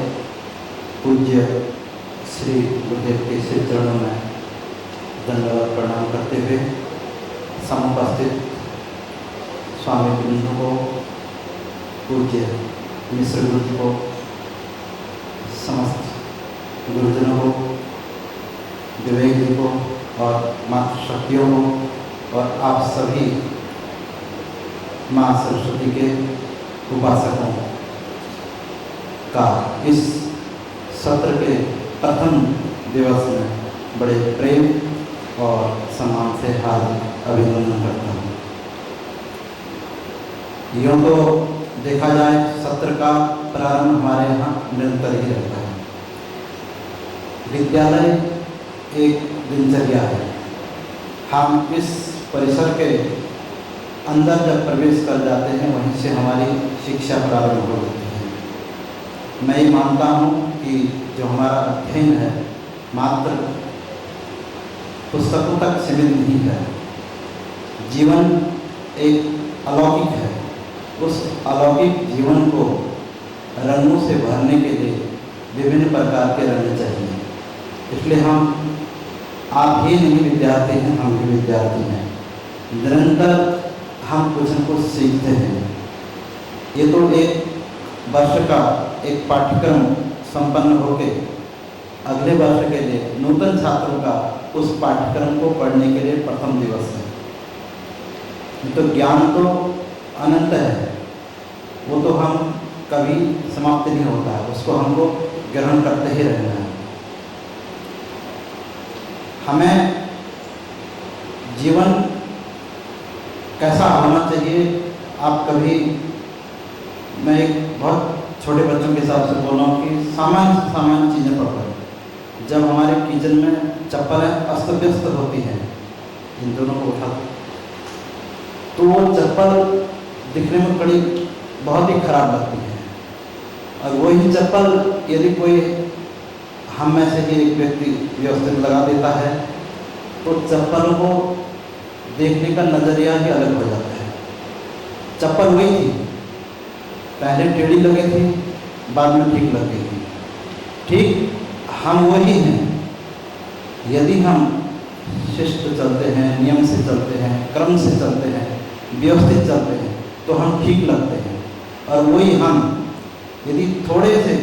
पूज्य श्री गुरुदेव के श्री चरणों में दंडवत प्रणाम करते हुए समुपस्थित स्वामी बिंदु को, पूज्य मिश्र गुरु जी को, समस्त गुरुजनों को, विवेक जी को और मातृशक्तियों को और आप सभी माँ सरस्वती के उपासकों का इस सत्र के प्रथम दिवस में बड़े प्रेम और सम्मान से हार्दिक अभिनंदन करता हूँ। यूँ तो देखा जाए सत्र का प्रारंभ हमारे यहाँ निरंतर ही रहता है। विद्यालय एक दिनचर्या है। हम इस परिसर के अंदर जब प्रवेश कर जाते हैं वहीं से हमारी शिक्षा प्रारंभ हो जाती है। मैं ये मानता हूँ कि जो हमारा अध्ययन है मात्र पुस्तकों तक सीमित नहीं है। जीवन एक अलौकिक है। उस अलौकिक जीवन को रंगों से भरने के लिए विभिन्न प्रकार के रंग चाहिए। इसलिए आप ही नहीं विद्यार्थी हैं, हम भी विद्यार्थी हैं। निरंतर हम कुछ न कुछ सीखते हैं। ये तो एक वर्ष का एक पाठ्यक्रम संपन्न होके अगले वर्ष के लिए नूतन छात्रों का उस पाठ्यक्रम को पढ़ने के लिए प्रथम दिवस है। तो ज्ञान तो अनंत है, वो तो हम कभी समाप्त नहीं होता है, उसको हमको ग्रहण करते ही रहना है। हमें जीवन कैसा होना चाहिए, आप कभी, मैं एक बहुत छोटे बच्चों के हिसाब से बोल रहा हूँ कि सामान्य चीज़ें पढ़कर जब हमारे किचन में चप्पलें अस्त व्यस्त होती हैं, इन दोनों को उठा तो वो चप्पल दिखने में बड़ी बहुत ही खराब लगती है। और वही चप्पल यदि कोई हम में से ही एक व्यक्ति व्यवस्थित लगा देता है तो चप्पल को देखने का नज़रिया ही अलग हो जाता है। चप्पल वही थी, पहले टेढ़ी लगी थी, बाद में ठीक लग गई थी। ठीक हम वही हैं। यदि हम शिष्ट चलते हैं, नियम से चलते हैं, क्रम से चलते हैं, व्यवस्थित चलते हैं तो हम ठीक लगते हैं। और वही हम यदि थोड़े से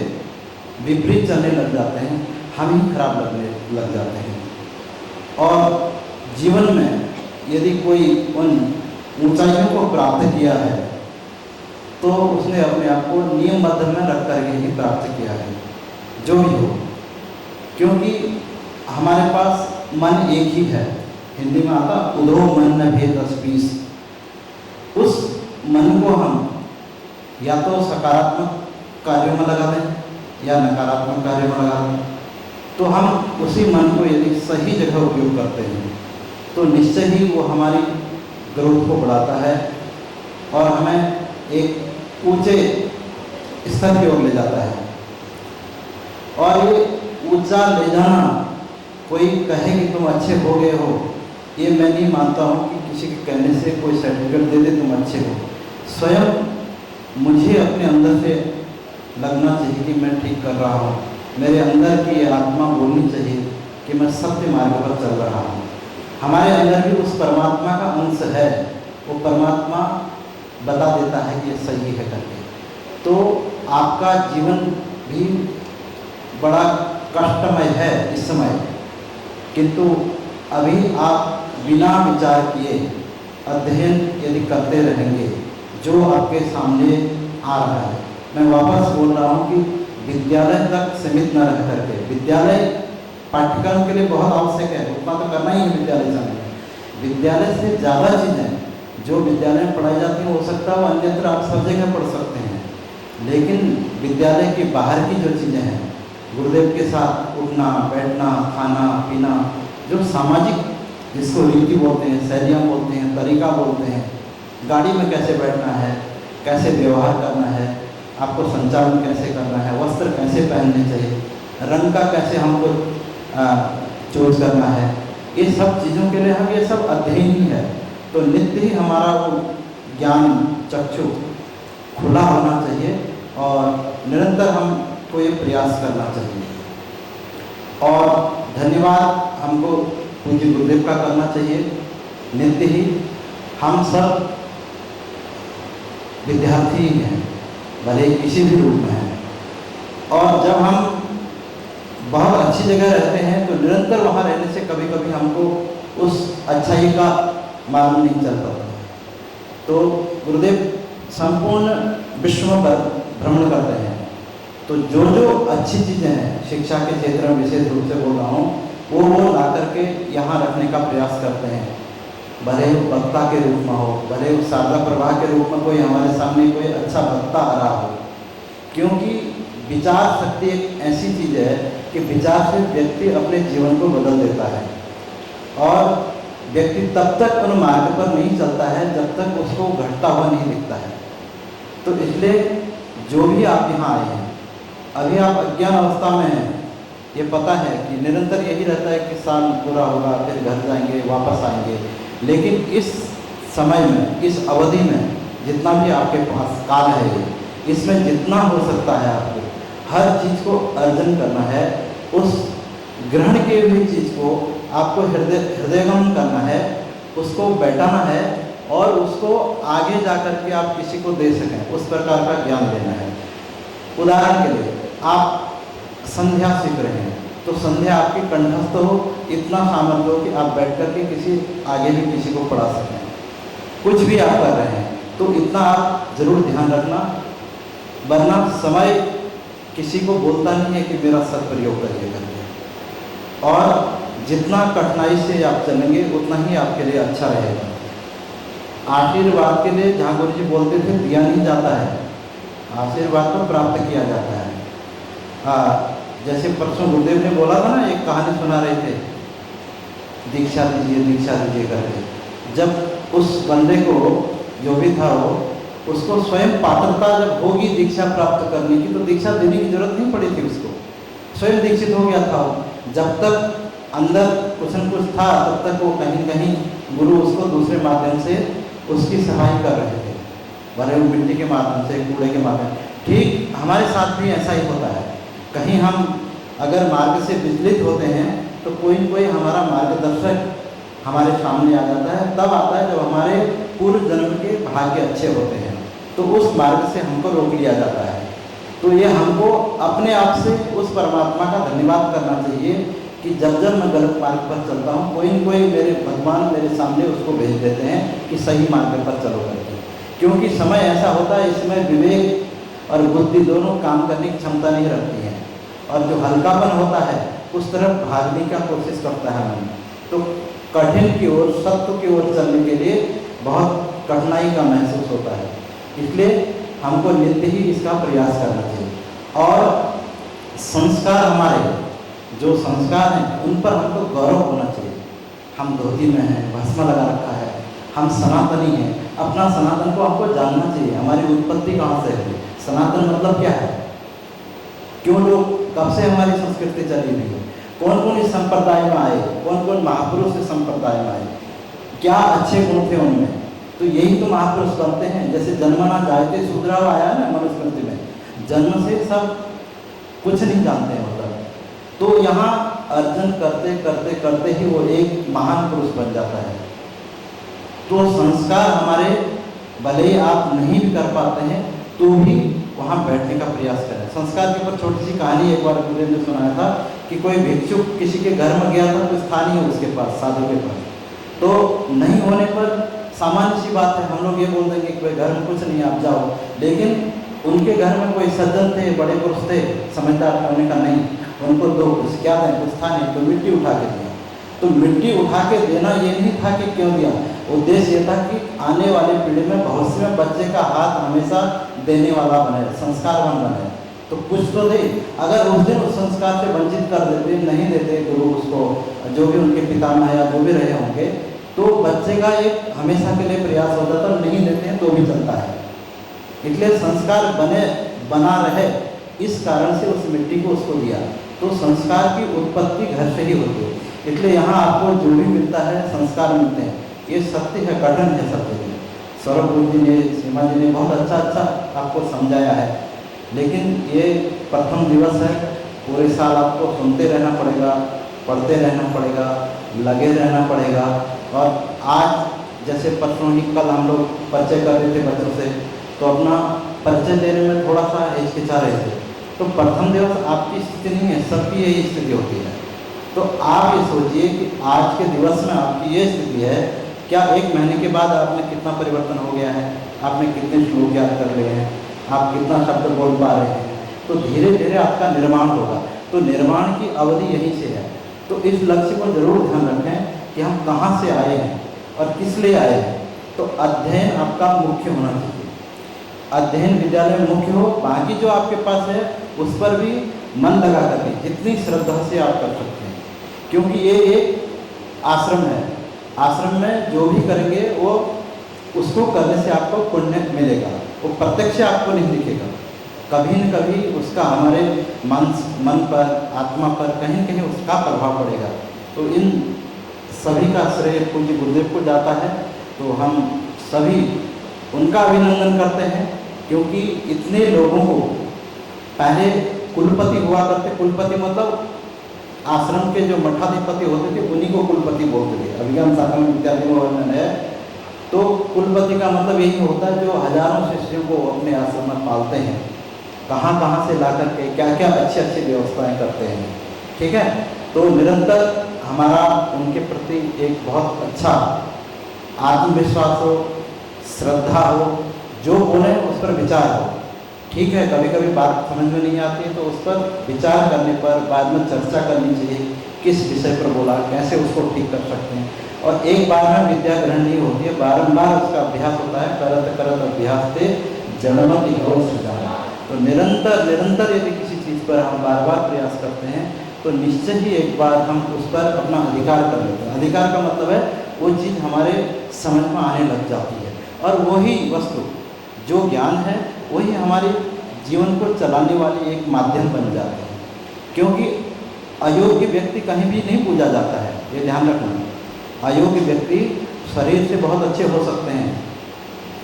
विपरीत चलने लग जाते हैं, हम ही खराब लगने लग जाते हैं। और जीवन में यदि कोई उन ऊंचाइयों को प्राप्त किया है तो उसने अपने आप को नियमबद्ध में रख करके ही प्राप्त किया है, जो भी हो। क्योंकि हमारे पास मन एक ही है। हिंदी में आता उधो मन न भेद अस्पीस। उस मन को हम या तो सकारात्मक कार्यों में लगा दें या नकारात्मक कार्यों में लगा दें। तो हम उसी मन को यदि सही जगह उपयोग करते हैं तो निश्चय ही वो हमारी ग्रोथ को बढ़ाता है और हमें एक ऊंचे स्तर की ओर ले जाता है। और ये ऊंचा ले जाना, कोई कहे कि तुम अच्छे हो गए हो, ये मैं नहीं मानता हूँ कि किसी के कहने से कोई सर्टिफिकेट दे दे तुम अच्छे हो। स्वयं मुझे अपने अंदर से लगना चाहिए कि मैं ठीक कर रहा हूँ। मेरे अंदर की आत्मा बोलनी चाहिए कि मैं सत्य मार्ग पर चल रहा हूँ। हमारे अंदर भी उस परमात्मा का अंश है, वो परमात्मा बता देता है कि ये सही है करके। तो आपका जीवन भी बड़ा कष्टमय है इस समय, किंतु अभी आप बिना विचार किए अध्ययन यदि करते रहेंगे जो आपके सामने आ रहा है। मैं वापस बोल रहा हूँ कि विद्यालय तक सीमित न रह करके, विद्यालय पाठ्यक्रम के लिए बहुत आवश्यक है, उतना तो करना ही है विद्यालय समय। विद्यालय से ज़्यादा चीज़ें जो विद्यालय में पढ़ाई जाती हैं हो सकता है वो अन्यत्र आप सब जगह पढ़ सकते हैं, लेकिन विद्यालय के बाहर की जो चीज़ें हैं, गुरुदेव के साथ उठना बैठना खाना पीना, जो सामाजिक जिसको रीति बोलते हैं, शैलियाँ बोलते हैं, तरीका बोलते हैं, गाड़ी में कैसे बैठना है, कैसे व्यवहार करना है, आपको संचालन कैसे करना है, वस्त्र कैसे पहनने चाहिए, रंग का कैसे हमको चूज करना है, ये सब चीज़ों के लिए हम ये सब अध्ययन ही है। तो नित्य ही हमारा वो ज्ञान चक्षु खुला होना चाहिए और निरंतर हमको ये प्रयास करना चाहिए। और धन्यवाद हमको पूज्य गुरुदेव का करना चाहिए। नित्य ही हम सब विद्यार्थी ही हैं, भले किसी भी रूप में हैं, और जब हम बहुत अच्छी जगह रहते हैं तो निरंतर वहाँ रहने से कभी कभी हमको उस अच्छाई का मालूम नहीं चल पाता। तो गुरुदेव संपूर्ण विश्व पर भ्रमण करते हैं, तो जो जो अच्छी चीज़ें हैं शिक्षा के क्षेत्र में विशेष रूप से बोल रहा हूँ, वो ला करके यहाँ रखने का प्रयास करते हैं। भले वो वक्ता के रूप में हो, भले वो शारदा प्रवाह के रूप में कोई हमारे सामने कोई अच्छा वक्ता आ रहा हो, क्योंकि विचार शक्ति एक ऐसी चीज़ है कि विचार से व्यक्ति अपने जीवन को बदल देता है, और व्यक्ति तब तक उन मार्ग पर नहीं चलता है जब तक उसको घटता हुआ नहीं दिखता है। तो इसलिए जो भी आप यहाँ आए हैं, अभी आप अज्ञान अवस्था में हैं, ये पता है कि निरंतर यही रहता है कि साल पूरा होगा, फिर घर जाएंगे, वापस आएंगे, लेकिन इस समय में, इस अवधि में जितना भी आपके पास काल है, इसमें जितना हो सकता है आपको हर चीज़ को अर्जन करना है। उस ग्रहण की हुई चीज़ को आपको हृदयगम करना है, उसको बैठाना है और उसको आगे जा कर के आप किसी को दे सकें, उस प्रकार का ज्ञान देना है। उदाहरण के लिए आप संध्या सीख रहे हैं, तो संध्या आपकी कंठस्थ हो, इतना सामर्थ्य हो कि आप बैठ कर के किसी आगे भी किसी को पढ़ा सकें। कुछ भी आप कर रहे हैं तो इतना आप जरूर ध्यान रखना, वरना समय किसी को बोलता नहीं है कि मेरा सदप्रयोग करिए करके, और जितना कठिनाई से आप चलेंगे उतना ही आपके लिए अच्छा रहेगा। आशीर्वाद के लिए जहाँ गुरु जी बोलते थे दिया नहीं जाता है, आशीर्वाद तो प्राप्त किया जाता है। जैसे परसों गुरुदेव ने बोला था ना, एक कहानी सुना रहे थे, दीक्षा दीजिए करके। जब उस बंदे को, जो भी था वो, उसको स्वयं पात्रता जब होगी दीक्षा प्राप्त करने की, तो दीक्षा देने की जरूरत नहीं पड़ी थी उसको, स्वयं दीक्षित हो गया था वो। जब तक अंदर कुछ न कुछ था तब तक वो कहीं कहीं गुरु उसको दूसरे माध्यम से उसकी सहाय कर रहे थे, भले वो मिट्टी के माध्यम से, कूड़े के माध्यम। ठीक हमारे साथ भी ऐसा ही होता है, कहीं हम अगर मार्ग से विचलित होते हैं तो कोई न कोई हमारा मार्गदर्शक हमारे सामने आ जाता है, तब आता है जब हमारे पूर्व जन्म के भाग्य अच्छे होते हैं, तो उस मार्ग से हमको रोक लिया जाता है। तो ये हमको अपने आप से उस परमात्मा का धन्यवाद करना चाहिए कि जब जब मैं गलत मार्ग पर चलता हूँ, कोई न कोई मेरे भगवान मेरे सामने उसको भेज देते हैं कि सही मार्ग पर चलो करके। क्योंकि समय ऐसा होता है, इसमें विवेक और बुद्धि दोनों काम करने की क्षमता नहीं रखती है, और जो हल्कापन होता है उस तरफ भागने का कोशिश करता है मन। तो कठिन की ओर, सत्य की ओर चलने के लिए बहुत कठिनाई का महसूस होता है, इसलिए हमको नित्य ही इसका प्रयास करना चाहिए। और संस्कार, हमारे जो संस्कार हैं उन पर हमको गौरव होना चाहिए। हम धोती में हैं, भस्म लगा रखा है, हम सनातनी हैं, अपना सनातन को हमको जानना चाहिए, हमारी उत्पत्ति कहाँ से है, सनातन मतलब क्या है, क्यों लोग, कब से हमारी संस्कृति चली हुई है, कौन कौन इस संप्रदाय में आए, कौन कौन महापुरुष इस संप्रदाय में आए, क्या अच्छे गुण थे उनमें, तो यही तो महापुरुष बनते हैं। जैसे जन्मना जायते शूद्राव आया ना मनुस्मृति में, जन्म से सब कुछ नहीं जानते हैं मतलब, तो यहाँ अर्जन करते करते करते ही वो एक महान पुरुष बन जाता है। तो संस्कार हमारे, भले ही आप नहीं भी कर पाते हैं तो भी वहाँ बैठने का प्रयास करें। संस्कार के ऊपर छोटी सी कहानी एक बार गुरुदेव ने सुनाया था कि कोई भिक्षुक किसी के घर में गया था, तो स्थान ही उसके पास, साधु के पास, तो नहीं होने पर सामान्य सी बात है, हम लोग ये बोल देंगे कि भाई घर में कुछ नहीं, आप जाओ, लेकिन उनके घर में कोई सज्जन थे, बड़े पुरुष थे, समझदार करने का नहीं, उनको दो कुछ क्या दें, कुछ था नहीं, तो मिट्टी उठा के दिया। तो मिट्टी उठा के देना ये नहीं था कि क्यों दिया, उद्देश्य ये था कि आने वाले पीढ़ी में भविष्य में बच्चे का हाथ हमेशा देने वाला बने, संस्कारवान बने, तो कुछ तो दे। अगर उस दिन उस संस्कार से वंचित कर देते, नहीं देते गुरु उसको, जो भी उनके पितामह या जो भी रहे होंगे, तो बच्चे का एक हमेशा के लिए प्रयास होता था, नहीं देते हैं तो भी चलता है। इसलिए संस्कार बना रहे, इस कारण से उस मिट्टी को उसको दिया। तो संस्कार की उत्पत्ति घर से ही होती है। इसलिए यहाँ आपको जो भी मिलता है, संस्कार मिलते हैं, ये सत्य है, कठिन है सब जगह। सौरभ गुरु जी ने, सीमा जी ने बहुत अच्छा आपको समझाया है। लेकिन ये प्रथम दिवस है, पूरे साल आपको सुनते रहना पड़ेगा, पढ़ते रहना पड़ेगा, लगे रहना पड़ेगा। और आज जैसे परसों ही कल हम लोग परिचय कर रहे थे बच्चों से, तो अपना परिचय देने में थोड़ा सा हिचकिचा रहे थे। तो प्रथम दिवस आपकी स्थिति नहीं है, सबकी यही स्थिति होती है। तो आप ये सोचिए कि आज के दिवस में आपकी ये स्थिति है, क्या 1 महीने के बाद आप में कितना परिवर्तन हो गया है, आप में कितने श्लोक याद कर रहे हैं, आप कितना शब्द बोल पा रहे हैं। तो धीरे धीरे आपका निर्माण होगा। तो निर्माण की अवधि यहीं से है। तो इस लक्ष्य को जरूर ध्यान रखें कि हम कहाँ से आए हैं और किस लिए आए हैं। तो अध्ययन आपका मुख्य होना चाहिए, अध्ययन विद्यालय में मुख्य हो। बाकी जो आपके पास है उस पर भी मन लगा करके जितनी श्रद्धा से आप कर सकते हैं, क्योंकि ये एक आश्रम है। आश्रम में जो भी करेंगे वो उसको करने से आपको पुण्य मिलेगा, वो प्रत्यक्ष आपको नहीं दिखेगा, कभी न कभी उसका हमारे मन पर, आत्मा पर कहीं न कहीं उसका प्रभाव पड़ेगा। तो इन सभी का श्रेय पूज्य गुरुदेव को जाता है। तो हम सभी उनका अभिनंदन करते हैं, क्योंकि इतने लोगों को, पहले कुलपति हुआ करते, कुलपति मतलब आश्रम के जो मठाधिपति होते थे उन्हीं को कुलपति बोलते थे। अभिज्ञान शाखा में विद्यालय में वर्णन है। तो कुलपति का मतलब यही होता है जो हजारों शिष्यों को अपने आश्रम में पालते हैं, कहाँ कहाँ से ला करके क्या क्या अच्छी अच्छी व्यवस्थाएं करते हैं। ठीक है, तो निरंतर हमारा उनके प्रति एक बहुत अच्छा आत्मविश्वास हो, श्रद्धा हो, जो बोले उस पर विचार हो। ठीक है, कभी कभी बात समझ में नहीं आती है तो उस पर विचार करने पर बाद में चर्चा करनी चाहिए, किस विषय पर बोला, कैसे उसको ठीक कर सकते हैं। और एक बार में विद्या ग्रहण नहीं होती है, बारंबार उसका अभ्यास होता है। करत करत अभ्यास से जन्मति घोर सृजना। तो निरंतर यदि किसी चीज़ पर हम बार बार प्रयास करते हैं तो निश्चय ही एक बार हम उस पर अपना अधिकार कर लेते हैं। अधिकार का मतलब है वो चीज़ हमारे समझ में आने लग जाती है, और वही वस्तु जो ज्ञान है वही हमारे जीवन को चलाने वाली एक माध्यम बन जाते हैं। क्योंकि अयोग्य व्यक्ति कहीं भी नहीं पूजा जाता है, ये ध्यान रखना। अयोग्य व्यक्ति शरीर से बहुत अच्छे हो सकते हैं,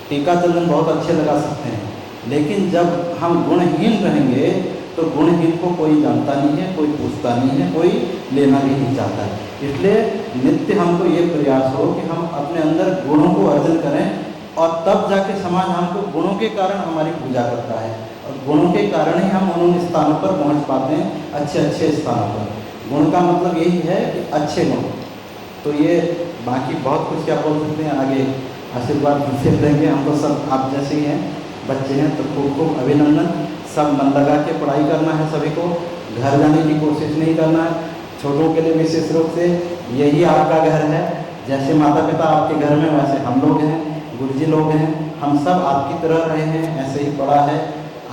टीका चंदन बहुत अच्छे लगा सकते हैं, लेकिन जब हम गुणहीन रहेंगे तो गुणहीन को कोई जानता नहीं है, कोई पूछता नहीं है, कोई लेना भी नहीं चाहता है। इसलिए नित्य हमको ये प्रयास हो कि हम अपने अंदर गुणों को अर्जन करें, और तब जाके समाज हमको गुणों के कारण हमारी पूजा करता है, और गुणों के कारण ही हम उन स्थानों पर पहुंच पाते हैं, अच्छे अच्छे स्थानों पर। गुण का मतलब यही है कि अच्छे गुण। तो ये बाकी बहुत कुछ क्या बोल सकते हैं, आगे आशीर्वाद फिर देंगे। हम तो सब आप जैसे ही हैं, बच्चे हैं, तो खूब खूब अभिनंदन। सब मन लगा के पढ़ाई करना है, सभी को घर जाने की कोशिश नहीं करना है। छोटों के लिए विशेष रूप से यही आपका घर है। जैसे माता पिता आपके घर में, वैसे हम लोग हैं, गुरुजी लोग हैं, हम सब आपकी तरह रहे हैं, ऐसे ही पढ़ा है,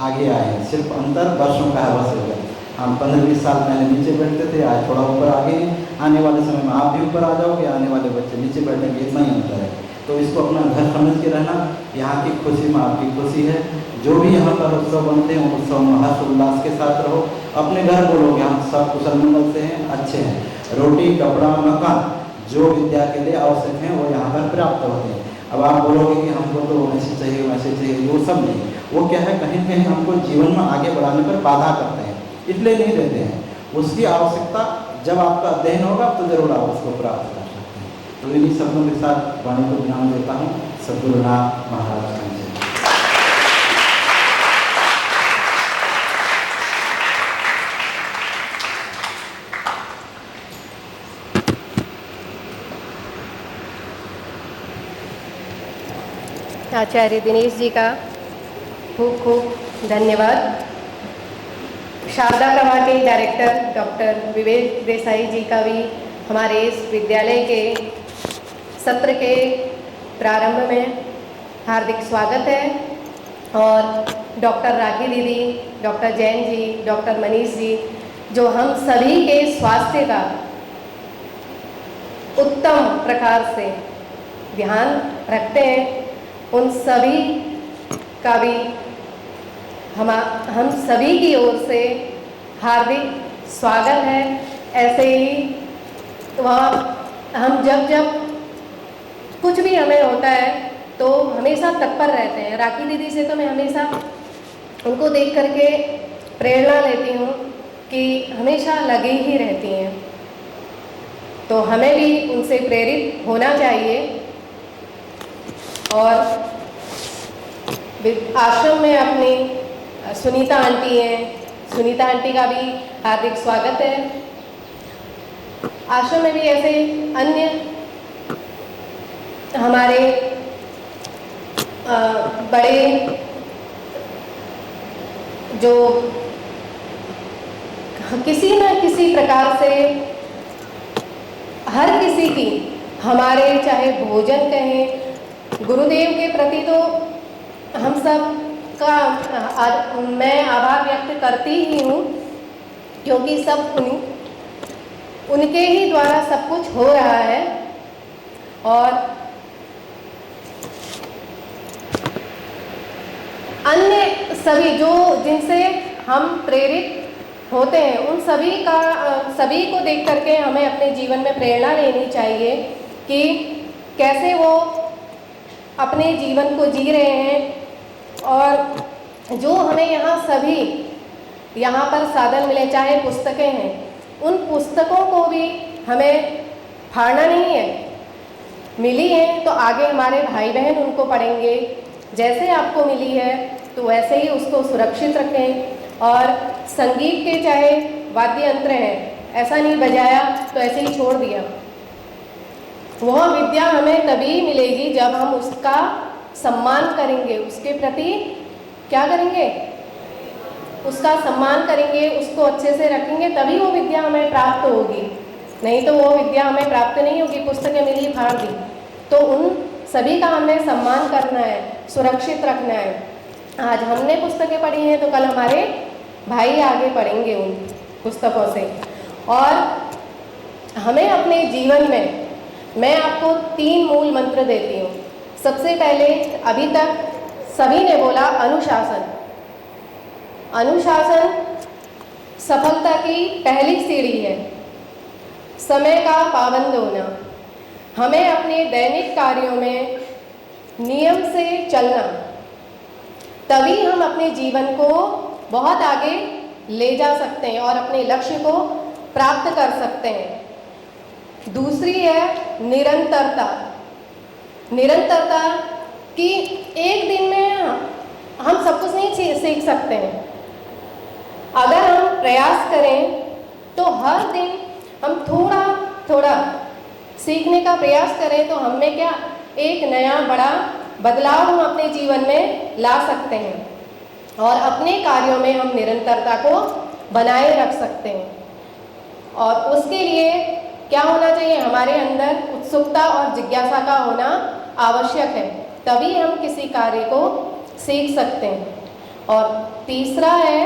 आगे आए हैं। सिर्फ अंतर वर्षों का है, बस हो गया। हम 15-20 साल पहले नीचे बैठते थे, आज थोड़ा ऊपर आ गए हैं। आने वाले समय में आप भी ऊपर आ जाओगे, आने वाले बच्चे नीचे बैठेंगे, इतना ही अंतर है। तो इसको अपना घर समझ के रहना। यहाँ की खुशी में आपकी खुशी है। जो भी यहाँ पर उत्सव बनते हैं, उत्सव में हर्ष उल्लास के साथ रहो। अपने घर बोलोगे हम सब कुशल मंगल से हैं, अच्छे हैं। रोटी, कपड़ा, मकान जो विद्या के लिए आवश्यक हैं वो यहाँ पर प्राप्त होते हैं। अब आप बोलोगे कि हमको तो ऐसे चाहिए वैसे चाहिए, वो सब नहीं। वो क्या है, कहीं कहीं हमको जीवन में आगे बढ़ाने पर बाधा करते हैं, इसलिए नहीं देते हैं। उसकी आवश्यकता जब आपका अध्ययन होगा तो जरूर आप उसको प्राप्त कर सकते हैं। तो इन्हीं शब्दों के साथ वाणी को ध्यान देता हूँ। सद्गुरुनाथ महाराज का जय। आचार्य दिनेश जी का खूब खूब धन्यवाद। शारदा कला के डायरेक्टर डॉक्टर विवेक देसाई जी का भी हमारे इस विद्यालय के सत्र के प्रारंभ में हार्दिक स्वागत है। और डॉक्टर राखी दीदी, डॉक्टर जैन जी, डॉक्टर मनीष जी, जो हम सभी के स्वास्थ्य का उत्तम प्रकार से ध्यान रखते हैं, उन सभी का भी हम सभी की ओर से हार्दिक स्वागत है। ऐसे ही वह हम जब कुछ भी हमें होता है तो हमेशा तत्पर रहते हैं। राखी दीदी से तो मैं हमेशा उनको देख करके प्रेरणा लेती हूँ कि हमेशा लगे ही रहती हैं, तो हमें भी उनसे प्रेरित होना चाहिए। और आश्रम में अपनी सुनीता आंटी हैं, सुनीता आंटी का भी हार्दिक स्वागत है। आश्रम में भी ऐसे अन्य हमारे बड़े जो किसी न किसी प्रकार से हर किसी की, हमारे चाहे भोजन कहें, गुरुदेव के प्रति तो हम सब का मैं आभार व्यक्त करती ही हूँ, क्योंकि सब उनके ही द्वारा सब कुछ हो रहा है। और अन्य सभी जो जिनसे हम प्रेरित होते हैं, उन सभी को देख करके हमें अपने जीवन में प्रेरणा लेनी चाहिए कि कैसे वो अपने जीवन को जी रहे हैं। और जो हमें यहाँ पर साधन मिले, चाहे पुस्तकें हैं, उन पुस्तकों को भी हमें फाड़ना नहीं है। मिली है तो आगे हमारे भाई बहन उनको पढ़ेंगे, जैसे आपको मिली है तो वैसे ही उसको सुरक्षित रखें। और संगीत के चाहे वाद्य यंत्र हैं, ऐसा नहीं बजाया तो ऐसे ही छोड़ दिया। वह विद्या हमें तभी मिलेगी जब हम उसका सम्मान करेंगे, उसके प्रति क्या करेंगे, उसका सम्मान करेंगे, उसको अच्छे से रखेंगे, तभी वो विद्या हमें प्राप्त होगी। नहीं तो वो विद्या हमें प्राप्त नहीं होगी। पुस्तकें मिली फाड़ दी, तो उन सभी का हमें सम्मान करना है, सुरक्षित रखना है। आज हमने पुस्तकें पढ़ी हैं तो कल हमारे भाई आगे पढ़ेंगे उन पुस्तकों से। और हमें अपने जीवन में, मैं आपको 3 मूल मंत्र देती हूँ। सबसे पहले, अभी तक सभी ने बोला अनुशासन। अनुशासन सफलता की पहली सीढ़ी है। समय का पाबंद होना, हमें अपने दैनिक कार्यों में नियम से चलना, तभी हम अपने जीवन को बहुत आगे ले जा सकते हैं और अपने लक्ष्य को प्राप्त कर सकते हैं। दूसरी है निरंतरता। निरंतरता कि एक दिन में हम सब कुछ नहीं सीख सकते हैं। अगर हम प्रयास करें तो हर दिन हम थोड़ा थोड़ा सीखने का प्रयास करें तो हम में क्या एक नया बड़ा बदलाव हम अपने जीवन में ला सकते हैं और अपने कार्यों में हम निरंतरता को बनाए रख सकते हैं। और उसके लिए क्या होना चाहिए, हमारे अंदर उत्सुकता और जिज्ञासा का होना आवश्यक है, तभी हम किसी कार्य को सीख सकते हैं। और तीसरा है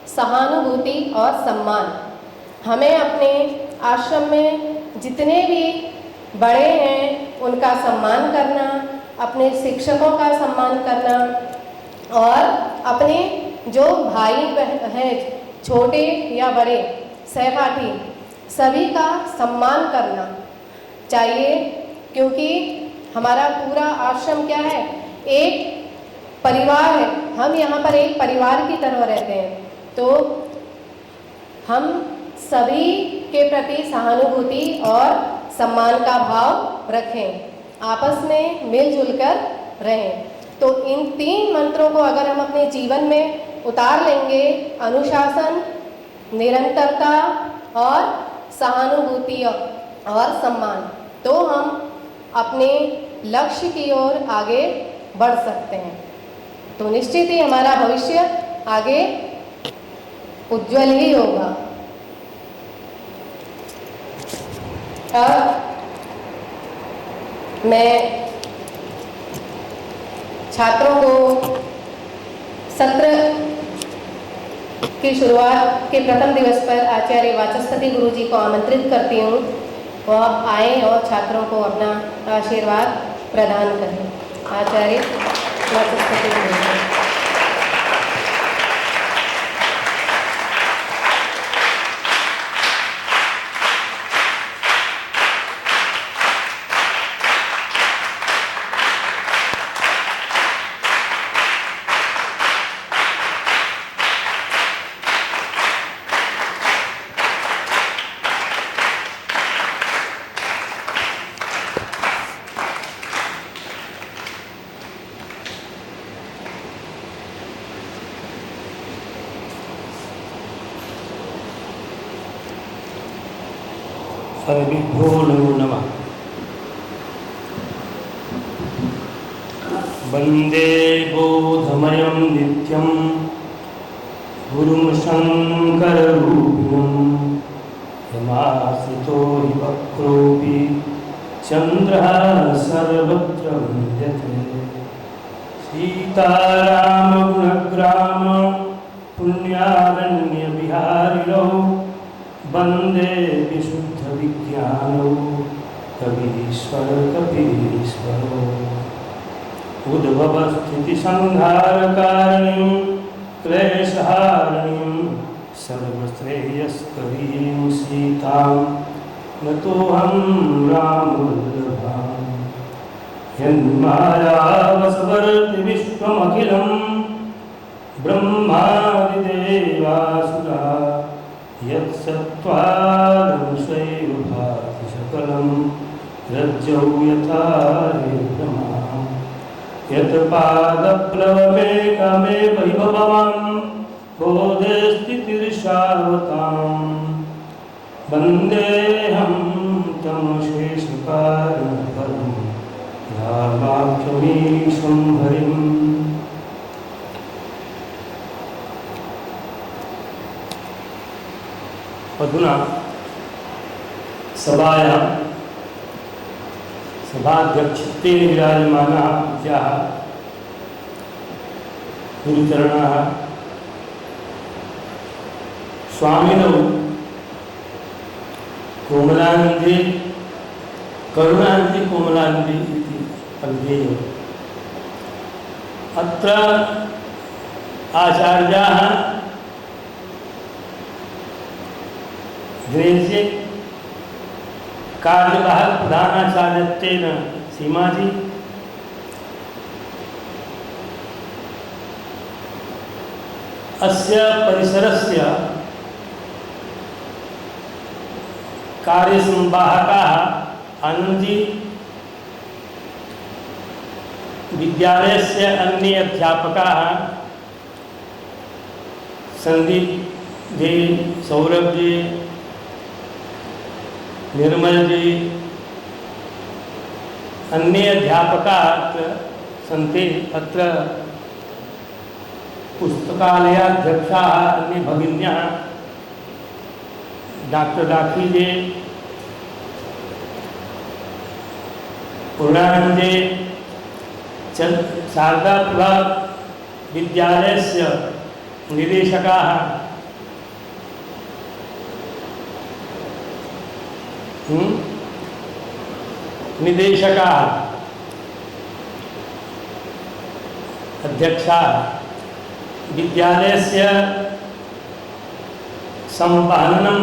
सहानुभूति और सम्मान। हमें अपने आश्रम में जितने भी बड़े हैं उनका सम्मान करना, अपने शिक्षकों का सम्मान करना और अपने जो भाई हैं, छोटे या बड़े सहपाठी, सभी का सम्मान करना चाहिए। क्योंकि हमारा पूरा आश्रम क्या है, एक परिवार है। हम यहाँ पर एक परिवार की तरह रहते हैं, तो हम सभी के प्रति सहानुभूति और सम्मान का भाव रखें, आपस में मिलजुल कर रहें। तो इन 3 मंत्रों को अगर हम अपने जीवन में उतार लेंगे, अनुशासन, निरंतरता और सहानुभूति और सम्मान, तो हम अपने लक्ष्य की ओर आगे बढ़ सकते हैं। तो निश्चित ही हमारा भविष्य आगे उज्जवल ही होगा। अब मैं छात्रों को सत्र की शुरुआत के प्रथम दिवस पर आचार्य वाचस्पति गुरुजी को आमंत्रित करती हूँ, वह आए और छात्रों को अपना आशीर्वाद प्रदान करें। आचार्य वाचस्पति गुरुजी। सर्वेभ्यो नमो नमः। वन्दे बोधमयं नित्यं गुरुं शङ्कररूपिणं यमाश्रितो हि वक्रोऽपि चन्द्रः सर्वत्र विद्यते। सीतारामगुणग्राम पुण्यारण्यविहारिणौ वन्दे विशुद्धविज्ञानौ कवीश्वरकपीश्वरौ। उद्भवस्थितिसंहारकारिणीं क्लेशहारिणीं सर्वश्रेयस्करीं सीतां नतोऽहं रामवल्लभाम्। यन्मायावसवर्ति विश्वमखिलं ब्रह्मादिदेवासुरा यत्सत्त्वादंशैव भाति सकलं रज्जौ यथा भ्रमा। यत्पादप्लवमेकमेव हि भवान् बोधेस्थितिर्षावताम्। वन्देऽहं तमशेषकारणपरं रामाख्यमीशं हरिम्। अधुना सभायां सभाध्यक्षत्वेन विराजमानाः पूज्याः गुरुचरणाः स्वामिनौ कोमलानन्दे करुणानन्दे कोमलानन्दे इति अभिधेयः। अत्र आचार्याः दिनेशजी कार्यवाहक प्रधानाचार्यत्वेन सीमाजी, अस्य परिसरस्य कार्यसंवाहकाः आनन्दजी, विद्यालयस्य अन्ये अध्यापकाः संदीप जी, सौरभ जी, निर्मल जी, अन्य अध्यापकाः अत्र सन्ति। अत्र पुस्तकालयाध्यक्षाः अन्य भगिन्यः डॉक्टर राखी जी, पूर्णानंद जी, शारदा प्रभात विद्यालयस्य निदेशकाः निदेशकाः अध्यक्षाः विद्यालयस्य संपादनं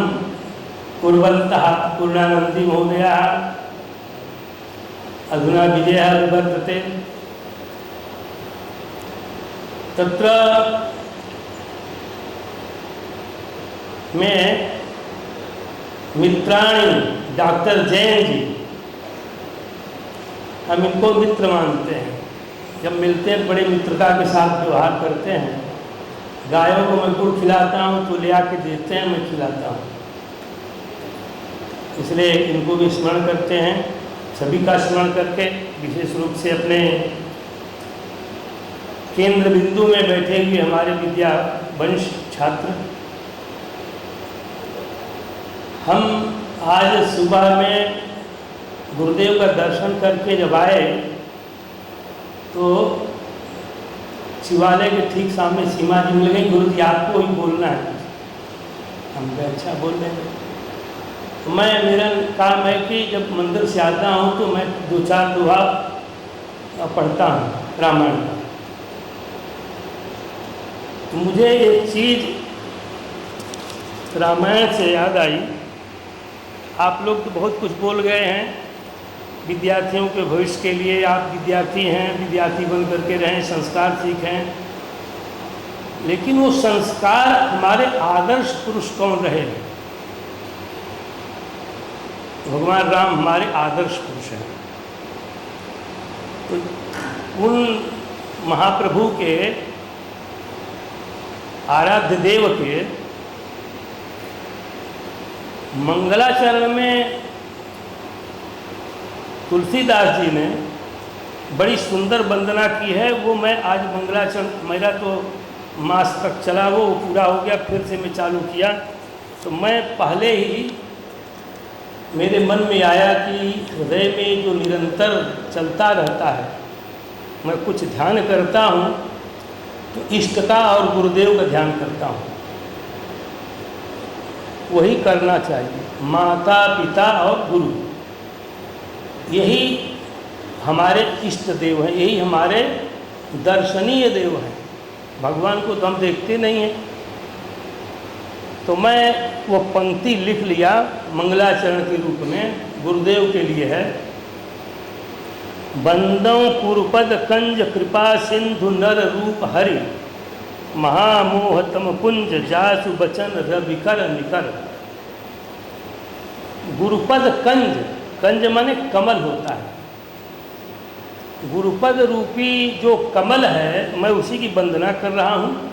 कुर्वन्तः पूर्णानन्दी महोदयः अधुना विजयः वर्तते। तत्र में मित्राणि डॉक्टर जैन जी, हम इनको मित्र मानते हैं। जब मिलते हैं बड़े मित्रता के साथ व्यवहार करते हैं। गायों को मैं गुड़ खिलाता हूँ तो ले आके देते हैं, मैं खिलाता हूँ, इसलिए इनको भी स्मरण करते हैं। सभी का स्मरण करके विशेष रूप से अपने केंद्र बिंदु में बैठे हुए हमारे विद्या वंश छात्र, हम आज सुबह में गुरुदेव का दर्शन करके जब आए तो शिवालय के ठीक सामने सीमा जी मिल गई। गुरु जी आपको ही बोलना है। हम अच्छा बोल रहे हैं। तो मेरा काम है कि जब मंदिर से आता हूँ तो मैं 2-4 दोहा पढ़ता हूँ रामायण का। तो मुझे एक चीज़ रामायण से याद आई। आप लोग तो बहुत कुछ बोल गए हैं विद्यार्थियों के भविष्य के लिए। आप विद्यार्थी हैं, विद्यार्थी बन करके रहें, संस्कार सीखें। लेकिन वो संस्कार हमारे आदर्श पुरुष कौन रहे? भगवान राम हमारे आदर्श पुरुष हैं। तो उन महाप्रभु के आराध्य देव के मंगलाचरण में तुलसीदास जी ने बड़ी सुंदर वंदना की है। वो मैं आज मंगलाचरण, मेरा तो मास तक चला वो पूरा हो गया, फिर से मैं चालू किया तो मैं पहले ही मेरे मन में आया कि हृदय में जो निरंतर चलता रहता है, मैं कुछ ध्यान करता हूँ तो इष्ट का और गुरुदेव का ध्यान करता हूँ, वही करना चाहिए। माता पिता और गुरु, यही हमारे इष्ट देव हैं, यही हमारे दर्शनीय देव हैं। भगवान को तो हम देखते नहीं हैं। तो मैं वो पंक्ति लिख लिया मंगलाचरण के रूप में, गुरुदेव के लिए है। बंदों पुरपद कंज कृपा सिंधु नर रूप हरि, महामोह तम कुंज जासु बचन रविकर निकर। गुरुपद कंज, कंज माने कमल होता है। गुरुपद रूपी जो कमल है, मैं उसी की वंदना कर रहा हूँ।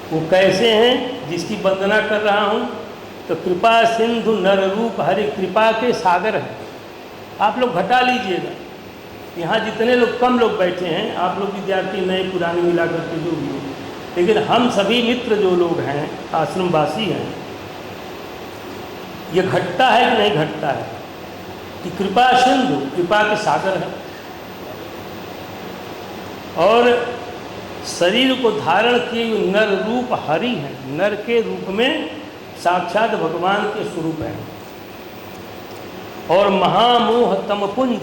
वो कैसे हैं जिसकी वंदना कर रहा हूँ? तो कृपा सिंधु नर रूप हरि, कृपा के सागर हैं। आप लोग घटा लीजिएगा, यहाँ जितने लोग, कम लोग बैठे हैं, आप लोग विद्यार्थी नए पुराने मिला करके जो भी हो, लेकिन हम सभी मित्र जो लोग हैं, आश्रमवासी हैं, ये घटता है कि नहीं घटता है कि कृपा सिंधु, कृपा के सागर है। और शरीर को धारण किए हुए नर रूप हरि हैं, नर के रूप में साक्षात भगवान के स्वरूप हैं। और महामोह तमपुंज,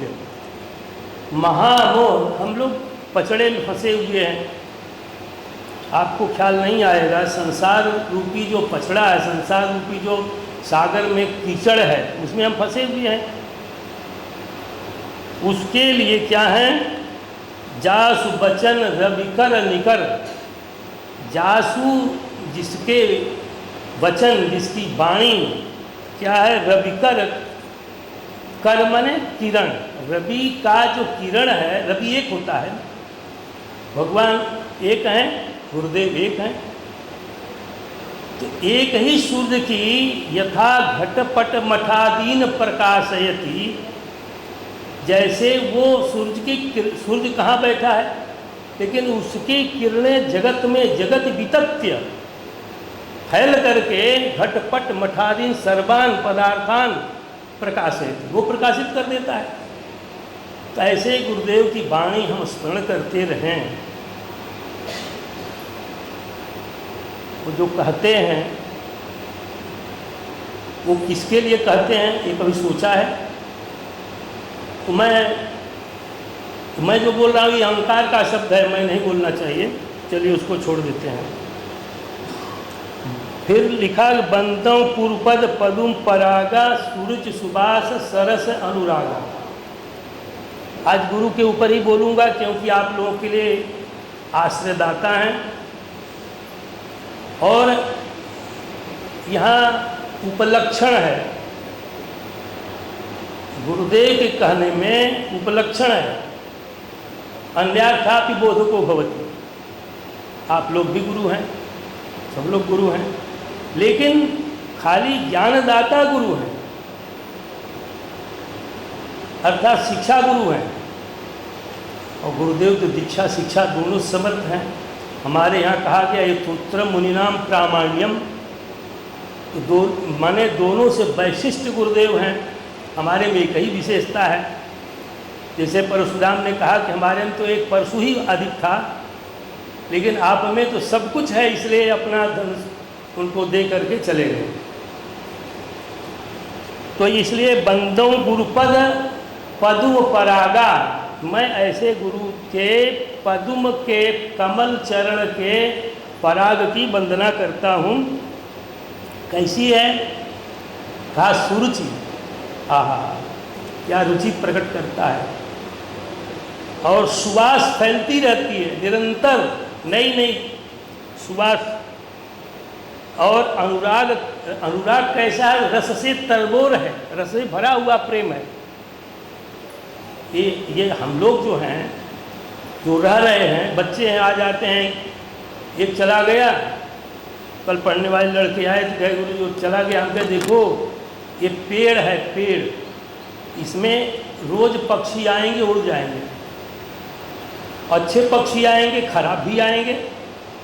महामोह, हम लोग पचड़े में फंसे हुए हैं। आपको ख्याल नहीं आएगा, संसार रूपी जो पचड़ा है, संसार रूपी जो सागर में कीचड़ है, उसमें हम फंसे हुए हैं। उसके लिए क्या है? जासु बचन रविकर निकर। जासु जिसके वचन, जिसकी वाणी क्या है? रविकर, कर माने किरण। रवि का जो किरण है, रवि एक होता है, भगवान एक हैं, गुरुदेव एक हैं। तो एक ही सूर्य की यथा घटपट मठादीन प्रकाशयति, जैसे वो सूर्य कहाँ बैठा है, लेकिन उसकी किरणें जगत में जगत वितत्य फैल करके घटपट मठादीन सर्वान पदार्थान प्रकाशित, वो प्रकाशित कर देता है। तो ऐसे गुरुदेव की वाणी हम स्मरण करते रहें। वो जो कहते हैं वो किसके लिए कहते हैं, ये कभी सोचा है? तो मैं जो बोल रहा हूँ ये अहंकार का शब्द है, मैं नहीं बोलना चाहिए, चलिए उसको छोड़ देते हैं। फिर लिखा, बंदों पुरपद पदुम परागा, सूरज सुबास सरस अनुरागा। आज गुरु के ऊपर ही बोलूँगा, क्योंकि आप लोगों के लिए आश्रयदाता हैं। और यहाँ उपलक्षण है, गुरुदेव के कहने में उपलक्षण है। अन्यार्थापि बोधको भवति। आप लोग भी गुरु हैं, सब लोग गुरु हैं, लेकिन खाली ज्ञानदाता गुरु हैं, अर्थात शिक्षा गुरु हैं। और गुरुदेव तो दीक्षा शिक्षा दोनों समर्थ हैं। हमारे यहाँ कहा गया यथोत्र मुनिनाम प्रामाण्यम, दो माने दोनों से वैशिष्ट गुरुदेव हैं। हमारे में एक ही विशेषता है। जैसे परशुराम ने कहा कि हमारे में तो एक परशु ही अधिक था, लेकिन आप में तो सब कुछ है, इसलिए अपना धन उनको दे करके चले गए। तो इसलिए बंदों गुरुपद पदुम परागा, मैं ऐसे गुरु के पदुम के कमल चरण के पराग की वंदना करता हूँ। कैसी है? कहा सुरुचि, आहा क्या रुचि प्रकट करता है। और सुवास फैलती रहती है निरंतर, नई नई सुवास। और अनुराग, अनुराग कैसा है? रस से तरबोर है, रस से भरा हुआ प्रेम है। ये हम लोग जो हैं, जो रह रहे हैं, बच्चे हैं, आ जाते हैं, एक चला गया, कल पढ़ने वाले लड़के आए तो कहे गुरु जो चला गया, हम कहे देखो ये पेड़ है, पेड़, इसमें रोज पक्षी आएंगे, उड़ जाएंगे, अच्छे पक्षी आएंगे, खराब भी आएंगे।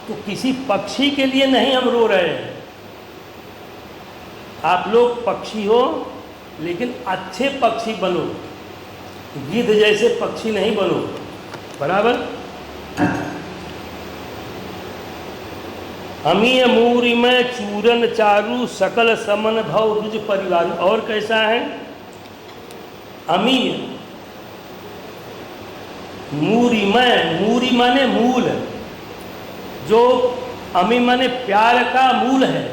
तो किसी पक्षी के लिए नहीं हम रो रहे हैं। आप लोग पक्षी हो लेकिन अच्छे पक्षी बनो, गिद्ध जैसे पक्षी नहीं बनो, बराबर। अमीय मूरी में चूरन चारू सकल समन भव रुज परिवार। और कैसा है? अमीय मूरी में, मूरी माने मूल, जो अमी माने प्यार का मूल है,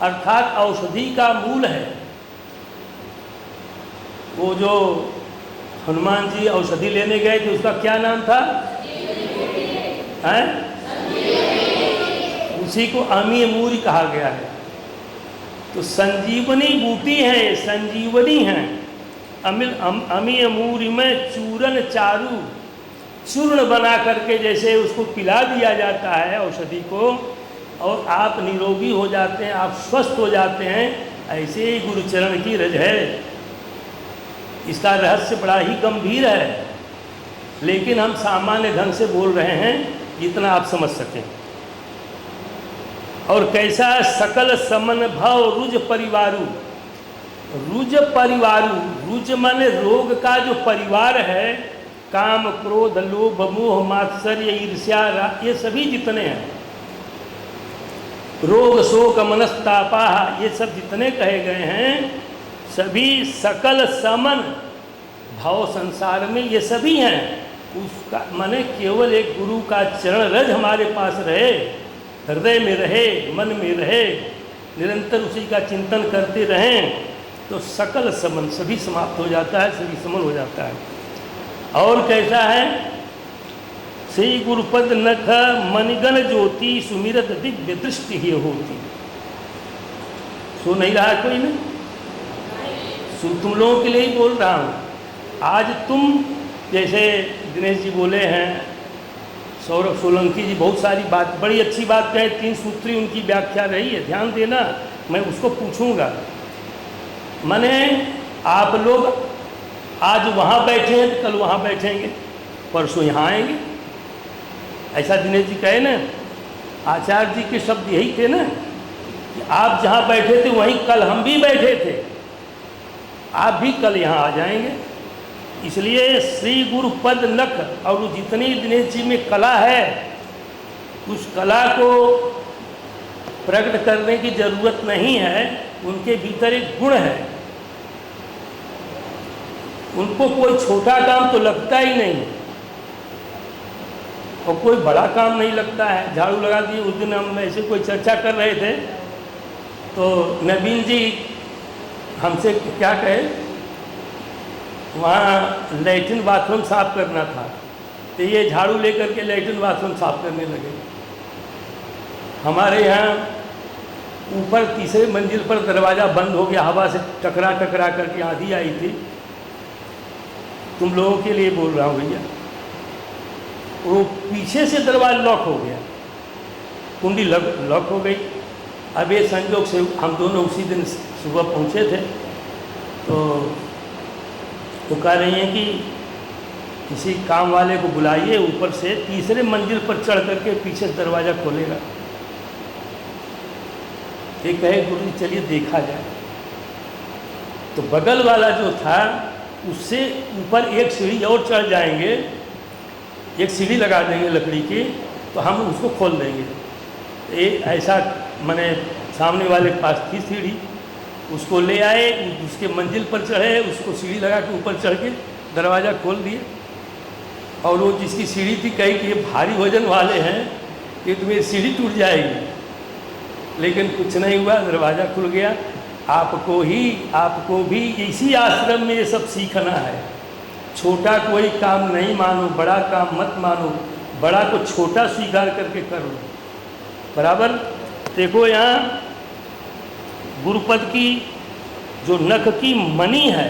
अर्थात औषधि का मूल है। वो जो हनुमान जी औषधि लेने गए थे उसका क्या नाम था? हैं? उसी को अमीय मूरी कहा गया है। तो संजीवनी बूटी है, संजीवनी है। अमीय मूरी में चूरन चारू, चूर्ण बना करके जैसे उसको पिला दिया जाता है औषधि को, और आप निरोगी हो जाते हैं, आप स्वस्थ हो जाते हैं, ऐसे ही गुरुचरण की रज है। इसका रहस्य बड़ा ही गंभीर है, लेकिन हम सामान्य ढंग से बोल रहे हैं जितना आप समझ सकें। और कैसा? सकल समन भव रुज परिवारु। रुज परिवारु, रुज माने रोग का जो परिवार है, काम क्रोध लोभ मोह मात्सर्य ईर्ष्या, ये सभी जितने हैं, रोग शोक मनस्तापा, ये सब जितने कहे गए हैं, सभी सकल समन भाव संसार में ये सभी हैं। उसका माने केवल एक गुरु का चरण रज हमारे पास रहे, हृदय में रहे, मन में रहे, निरंतर उसी का चिंतन करते रहें, तो सकल समन सभी समाप्त हो जाता है, सभी समन हो जाता है। और कैसा है? श्री गुरुपद नख मणिगण ज्योति सुमिरत दिव्य दृष्टि ही होती। सो नहीं रहा कोई नहीं? तुम लोगों के लिए ही बोल रहा हूँ। आज तुम जैसे दिनेश जी बोले हैं, सौरभ सोलंकी जी बहुत सारी बात, बड़ी अच्छी बात कहें, 3 सूत्री उनकी व्याख्या रही है, ध्यान देना, मैं उसको पूछूंगा। माने आप लोग आज वहाँ बैठे हैं तो कल वहाँ बैठेंगे, परसों यहाँ आएंगे, ऐसा दिनेश जी कहे ना। आचार्य जी के शब्द यही थे ना कि आप जहाँ बैठे थे वहीं कल हम भी बैठे थे, आप भी कल यहाँ आ जाएंगे। इसलिए श्री गुरु पद नख और जितनी दिनेश जी में कला है, उस कला को प्रकट करने की जरूरत नहीं है। उनके भीतर एक गुण है, उनको कोई छोटा काम तो लगता ही नहीं और कोई बड़ा काम नहीं लगता है। झाड़ू लगा दिए। उस दिन हम ऐसे कोई चर्चा कर रहे थे तो नवीन जी हमसे क्या कहे, वहाँ लैट्रिन बाथरूम साफ करना था, तो ये झाड़ू लेकर के लैट्रिन बाथरूम साफ करने लगे। हमारे यहाँ ऊपर तीसरे मंजिल पर दरवाज़ा बंद हो गया, हवा से टकरा टकरा करके आंधी आई थी। तुम लोगों के लिए बोल रहा हूँ भैया, वो पीछे से दरवाजा लॉक हो गया, कुंडी लॉक हो गई। अब ये संयोग से हम दोनों उसी दिन सुबह पहुँचे थे, तो वो कह रही हैं कि किसी काम वाले को बुलाइए, ऊपर से तीसरे मंजिल पर चढ़ करके पीछे दरवाज़ा खोलेगा। ये कहे गुरु जी चलिए देखा जाए। तो बगल वाला जो था उससे ऊपर एक सीढ़ी और चढ़ जाएंगे, एक सीढ़ी लगा देंगे लकड़ी की, तो हम उसको खोल देंगे। एक ऐसा मैंने सामने वाले के पास थी सीढ़ी, उसको ले आए, उसके मंजिल पर चढ़े, उसको सीढ़ी लगा के ऊपर चढ़ के दरवाज़ा खोल दिए। और वो जिसकी सीढ़ी थी कही कि ये भारी वजन वाले हैं, ये तुम्हें सीढ़ी टूट जाएगी, लेकिन कुछ नहीं हुआ, दरवाज़ा खुल गया। आपको भी इसी आश्रम में ये सब सीखना है। छोटा कोई काम नहीं मानो, बड़ा काम मत मानो, बड़ा को छोटा स्वीकार करके कर लो, बराबर। देखो यहाँ गुरुपद की जो नख की मणि है,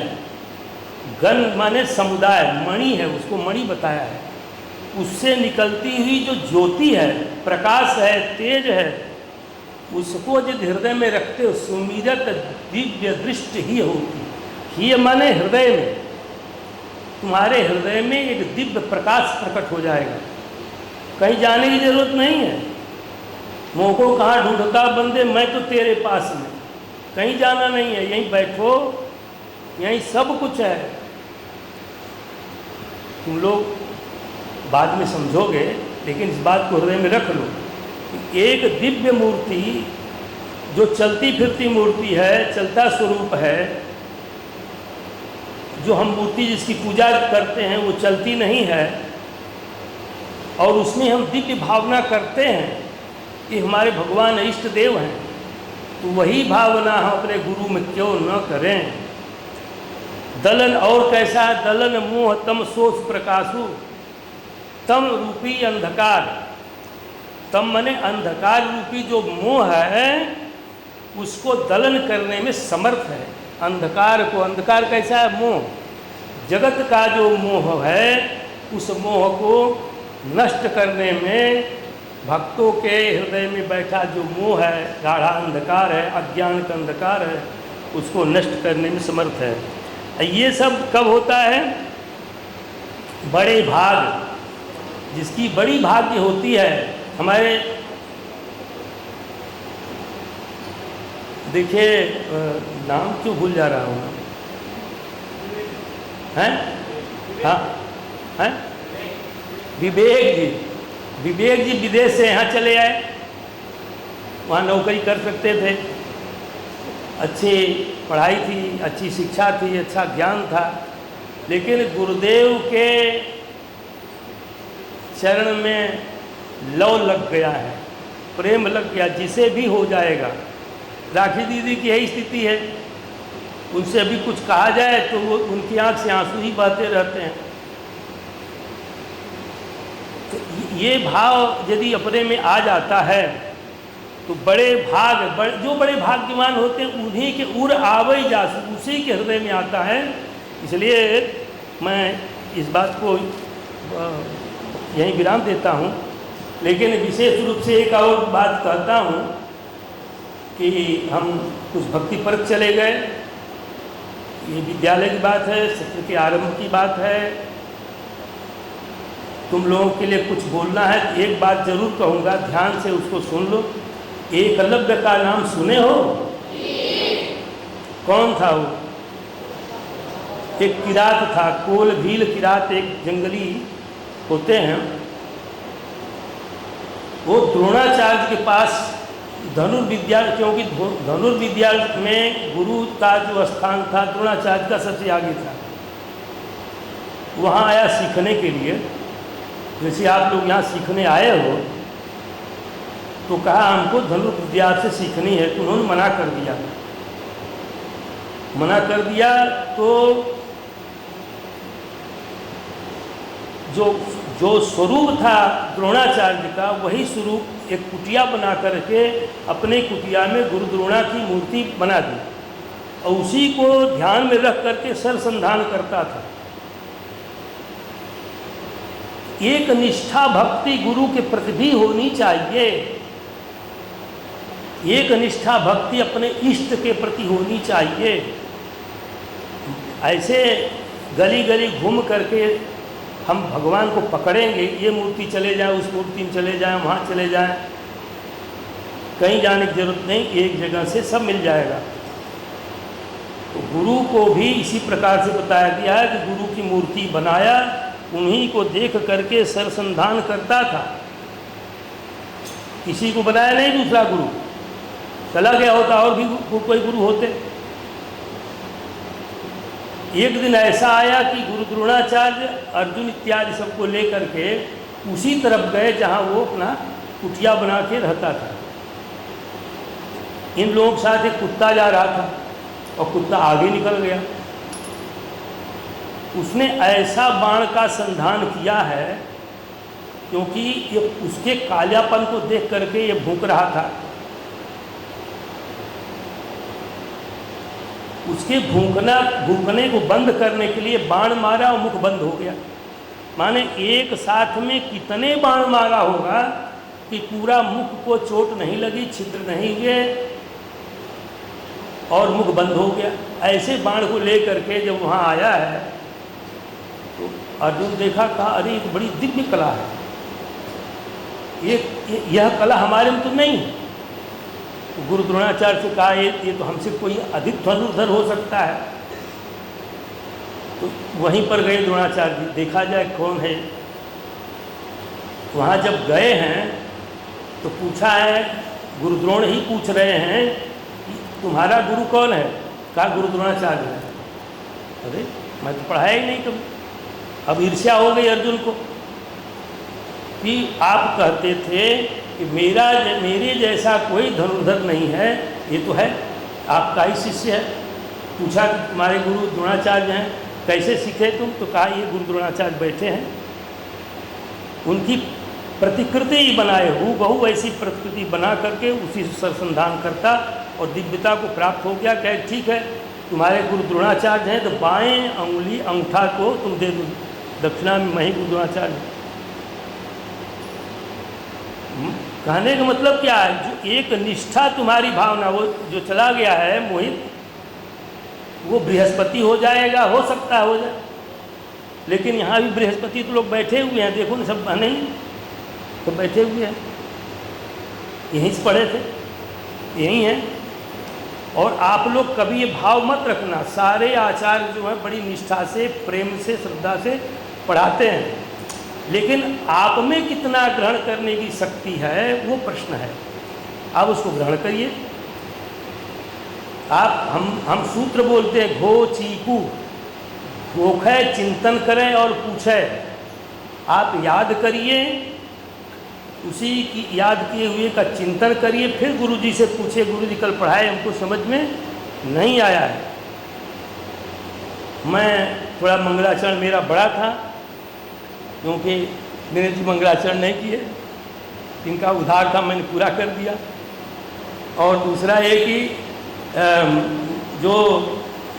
गण माने समुदाय, मणि है, उसको मणि बताया है, उससे निकलती हुई जो ज्योति है, प्रकाश है, तेज है, उसको यदि हृदय में रखते हो सुमिरत दिव्य दृष्टि ही होती। ही माने हृदय में, तुम्हारे हृदय में एक दिव्य प्रकाश प्रकट हो जाएगा। कहीं जाने की जरूरत नहीं है। मोह को कहाँ ढूंढता बंदे, मैं तो तेरे पास में, कहीं जाना नहीं है, यहीं बैठो, यहीं सब कुछ है। तुम लोग बाद में समझोगे, लेकिन इस बात को हृदय में रख लो कि एक दिव्य मूर्ति जो चलती फिरती मूर्ति है, चलता स्वरूप है, जो हम मूर्ति जिसकी पूजा करते हैं वो चलती नहीं है, और उसमें हम दिव्य भावना करते हैं कि हमारे भगवान इष्ट देव हैं, तो वही भावना हम अपने गुरु में क्यों न करें। दलन और कैसा, दलन मोह तम सोच प्रकाशु, तम रूपी अंधकार, तम मने अंधकार रूपी जो मोह है उसको दलन करने में समर्थ है। अंधकार को, अंधकार कैसा है, मोह, जगत का जो मोह है उस मोह को नष्ट करने में भक्तों के हृदय में बैठा जो मोह है, गाढ़ा अंधकार है, अज्ञान का अंधकार है, उसको नष्ट करने में समर्थ है। ये सब कब होता है, बड़े भाग, जिसकी बड़ी भाग्य होती है। हमारे देखिए, नाम क्यों भूल जा रहा हूँ, हैं, हाँ हैं, विवेक जी, विवेक जी विदेश से यहाँ चले आए, वहाँ नौकरी कर सकते थे, अच्छी पढ़ाई थी, अच्छी शिक्षा थी, अच्छा ज्ञान था, लेकिन गुरुदेव के चरण में लव लग गया है, प्रेम लग गया, जिसे भी हो जाएगा। राखी दीदी की यही स्थिति है, उनसे अभी कुछ कहा जाए तो वो उनकी आंख से आंसू ही बहते रहते हैं। तो ये भाव यदि अपने में आ जाता है तो बड़े भाग, जो बड़े भाग्यवान होते हैं उन्हीं के उर आवे जासु, उसी के हृदय में आता है। इसलिए मैं इस बात को यहीं विराम देता हूँ, लेकिन विशेष रूप से एक और बात कहता हूँ कि हम कुछ भक्ति पर चले गए। ये विद्यालय की बात है, सत्र के आरंभ की बात है, तुम लोगों के लिए कुछ बोलना है। एक बात जरूर कहूँगा, ध्यान से उसको सुन लो। एकलव्य का नाम सुने हो? कौन था वो? एक किरात था, कोल भील किरात, एक जंगली होते हैं। वो द्रोणाचार्य के पास धनुर्विद्या, क्योंकि धनुर्विद्या में गुरु का जो स्थान था द्रोणाचार्य का सबसे आगे था, वहाँ आया सीखने के लिए। जैसे आप लोग यहाँ सीखने आए हो तो कहा हमको धनुर्विद्या से सीखनी है, तो उन्होंने मना कर दिया। मना कर दिया तो जो स्वरूप था द्रोणाचार्य का, वही स्वरूप एक कुटिया बना करके अपने कुटिया में गुरु द्रोणा की मूर्ति बना दी और उसी को ध्यान में रख करके सरसंधान करता था। एक निष्ठा भक्ति गुरु के प्रति भी होनी चाहिए, एक निष्ठा भक्ति अपने इष्ट के प्रति होनी चाहिए। ऐसे गली गली घूम करके हम भगवान को पकड़ेंगे, ये मूर्ति चले जाए, उस मूर्ति में चले जाएं, वहाँ चले जाएं, कहीं जाने की जरूरत नहीं, एक जगह से सब मिल जाएगा। तो गुरु को भी इसी प्रकार से बताया गया है कि गुरु की मूर्ति बनाया, उन्हीं को देख करके सरसंधान करता था, किसी को बनाया नहीं दूसरा गुरु। चला गया होता और भी कोई गुरु होते। एक दिन ऐसा आया कि गुरु द्रोणाचार्य अर्जुन इत्यादि सबको लेकर के उसी तरफ गए जहाँ वो अपना कुटिया बना के रहता था। इन लोगों के साथ एक कुत्ता जा रहा था और कुत्ता आगे निकल गया। उसने ऐसा बाण का संधान किया है, क्योंकि ये उसके काल्यापन को देख करके ये भूख रहा था। उसके भूखने को बंद करने के लिए बाण मारा और मुख बंद हो गया। माने एक साथ में कितने बाण मारा होगा कि पूरा मुख को चोट नहीं लगी, छिद्र नहीं हुए और मुख बंद हो गया। ऐसे बाण को लेकर के जब वहाँ आया है तो अर्जुन देखा, कहा अरे ये तो बड़ी दिव्य कला है, यह कला हमारे में तो नहीं। तो गुरु द्रोणाचार्य से कहा ये तो हमसे कोई अधिक धनुर्धर हो सकता है। तो वहीं पर गए द्रोणाचार्य जी, देखा जाए कौन है। वहाँ जब गए हैं तो पूछा है, गुरु द्रोण ही पूछ रहे हैं कि तुम्हारा गुरु कौन है? कहा गुरु द्रोणाचार्य है। अरे मैं तो पढ़ाया ही नहीं कभी। अब ईर्ष्या हो गई अर्जुन को कि आप कहते थे कि मेरे जैसा कोई धनुर्धर नहीं है, ये तो है, आपका ही शिष्य है। पूछा कि तुम्हारे गुरु द्रोणाचार्य हैं, कैसे सीखे तुम? तो कहा ये गुरु द्रोणाचार्य बैठे हैं, उनकी प्रतिकृति ही बनाए, हूबहू वैसी प्रतिकृति बना करके उसी से सरसंधान करता और दिव्यता को प्राप्त हो गया। कहे ठीक है, तुम्हारे गुरु द्रोणाचार्य हैं तो बाएं अंगुली अंगूठा को तुम दे दो दक्षिणा में, मैं ही गुरु द्रोणाचार्य। कहने का मतलब क्या है? जो एक निष्ठा तुम्हारी भावना, वो जो चला गया है मोहित, वो बृहस्पति हो जाएगा, हो सकता है हो जाए, लेकिन यहाँ भी बृहस्पति तो लोग बैठे हुए हैं, देखो ना, सब नहीं तो बैठे हुए हैं, यहीं से पढ़े थे, यहीं हैं। और आप लोग कभी ये भाव मत रखना, सारे आचार्य जो हैं बड़ी निष्ठा से, प्रेम से, श्रद्धा से पढ़ाते हैं, लेकिन आप में कितना ग्रहण करने की शक्ति है वो प्रश्न है। आप उसको ग्रहण करिए। आप हम सूत्र बोलते हैं घो चीकू, घोखे चिंतन करें और पूछे। आप याद करिए, उसी की याद किए हुए का चिंतन करिए, फिर गुरुजी से पूछे, गुरुजी कल पढ़ाए हमको समझ में नहीं आया है। मैं थोड़ा मंगलाचरण मेरा बड़ा था, क्योंकि मैंने जी मंगलाचरण नहीं किए, इनका उधार था मैंने पूरा कर दिया। और दूसरा ये कि जो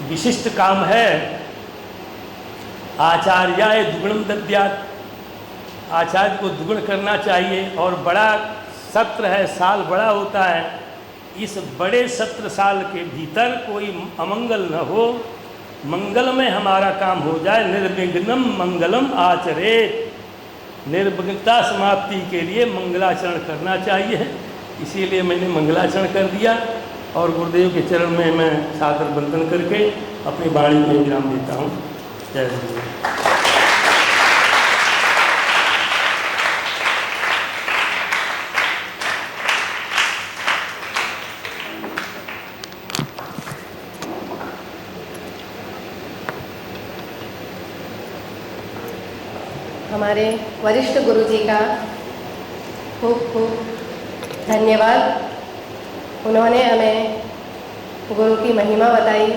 विशिष्ट काम है, आचार्याय दुगुणम दद्यात्, आचार्य को दुगुण करना चाहिए। और बड़ा सत्र है, साल बड़ा होता है, इस बड़े सत्र साल के भीतर कोई अमंगल न हो, मंगल में हमारा काम हो जाए। निर्विघ्नम मंगलम आचरेत, निर्विघ्नता समाप्ति के लिए मंगलाचरण करना चाहिए। इसीलिए मैंने मंगलाचरण कर दिया और गुरुदेव के चरण में मैं सादर वंदन करके अपनी वाणी में विराम देता हूँ। जय गुरुदेव। हमारे वरिष्ठ गुरुजी का खूब खूब धन्यवाद। उन्होंने हमें गुरु की महिमा बताई,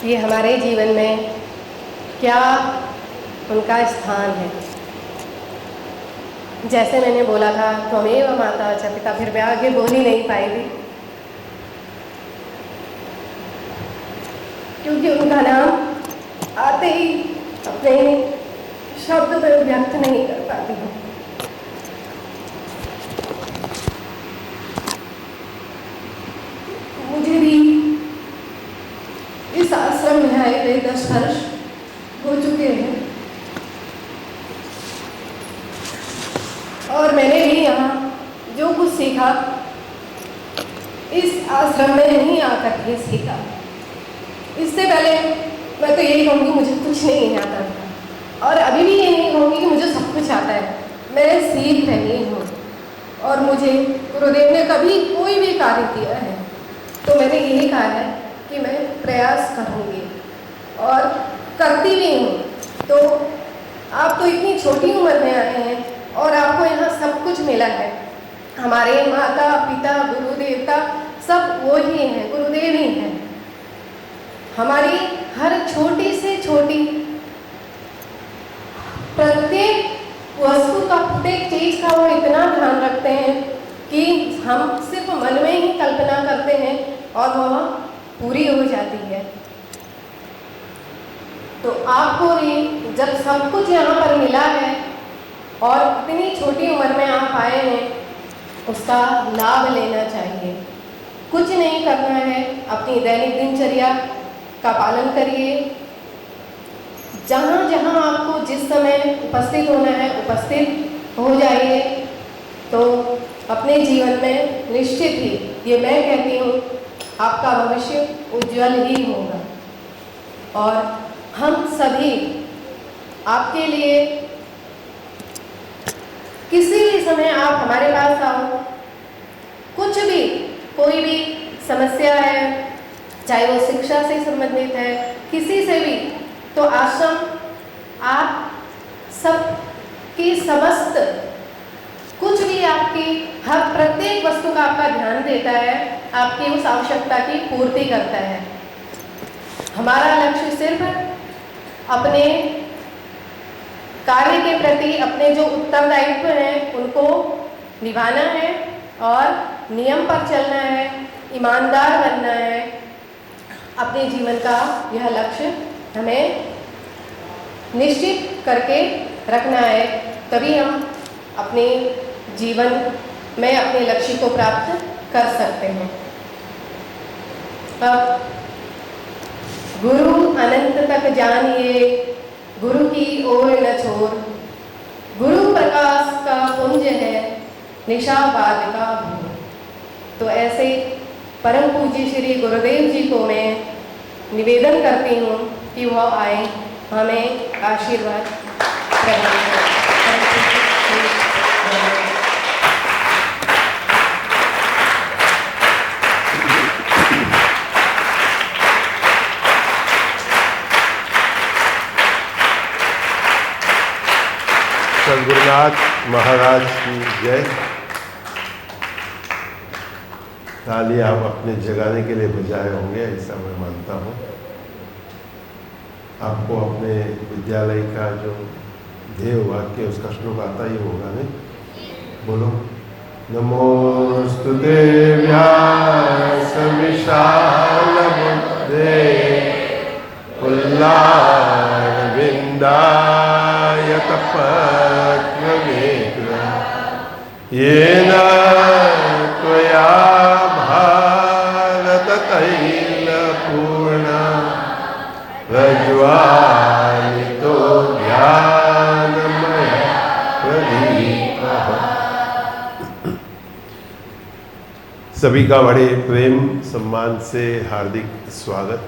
ये हमारे जीवन में क्या उनका स्थान है। जैसे मैंने बोला था, त्वमेव माता च पिता, फिर मैं आगे बोल ही नहीं पाई थी, क्योंकि उनका नाम आते ही अपने शब्द में व्यक्त नहीं कर पाती हूँ। मुझे भी इस आश्रम में आए हुए 10 वर्ष हो चुके हैं और मैंने भी यहाँ जो कुछ सीखा इस आश्रम में नहीं आकर के सीखा। इससे पहले मैं तो यही कहूँगी मुझे कुछ नहीं आता था, और अभी भी ये नहीं कहूँगी कि मुझे सब कुछ आता है। मैं सीख रही हूँ और मुझे गुरुदेव ने कभी कोई भी कार्य दिया है तो मैंने यही कहा है कि मैं प्रयास करूँगी और करती भी हूँ। तो आप तो इतनी छोटी उम्र में आए हैं और आपको यहाँ सब कुछ मिला है। हमारे माता पिता गुरु देवता सब वो ही हैं, गुरुदेव ही हैं। हमारी हर छोटी से छोटी प्रत्येक वस्तु का, प्रत्येक चीज का वो इतना ध्यान रखते हैं कि हम सिर्फ मन में ही कल्पना करते हैं और वह पूरी हो जाती है। तो आपको भी जब सब कुछ यहाँ पर मिला है और इतनी छोटी उम्र में आप आए हैं, उसका लाभ लेना चाहिए। कुछ नहीं करना है, अपनी दैनिक दिनचर्या का पालन करिए। जहाँ जहाँ आपको जिस समय उपस्थित होना है उपस्थित हो जाइए, तो अपने जीवन में निश्चित ही, ये मैं कहती हूँ, आपका भविष्य उज्जवल ही होगा। और हम सभी आपके लिए किसी भी समय आप हमारे पास आओ, कुछ भी कोई भी समस्या है, चाहे वो शिक्षा से संबंधित है, किसी से भी, तो आश्रम आप सब की समस्त कुछ भी आपकी हर प्रत्येक वस्तु का आपका ध्यान देता है, आपकी उस आवश्यकता की पूर्ति करता है। हमारा लक्ष्य सिर्फ अपने कार्य के प्रति अपने जो उत्तरदायित्व हैं उनको निभाना है और नियम पर चलना है, ईमानदार बनना है। अपने जीवन का यह लक्ष्य हमें निश्चित करके रखना है, तभी हम अपने जीवन में अपने लक्ष्य को प्राप्त कर सकते हैं। अब गुरु अनंत तक जानिए, गुरु की ओर न छोर, गुरु प्रकाश का पुंज है, निशाबाद का भोर। तो ऐसे परम पूज्य श्री गुरुदेव जी को मैं निवेदन करती हूँ कि वह आए हमें आशीर्वाद प्रदान करें। सद्गुरुनाथ महाराज की जय। ताली आप अपने जगाने के लिए बजाए होंगे, ऐसा मैं मानता हूँ। आपको अपने विद्यालय का जो ध्येय वाक्य उसका श्लोक आता ही होगा, नहीं? बोलो। नमोस्तुते व्यास विशाल बुद्धे पुल्लारविन्दाय तपत्रवेत्र येन त्वया भारततैलपूर्णा प्रज्वालितो ज्ञानमय प्रदीपः। सभी का बड़े प्रेम सम्मान से हार्दिक स्वागत।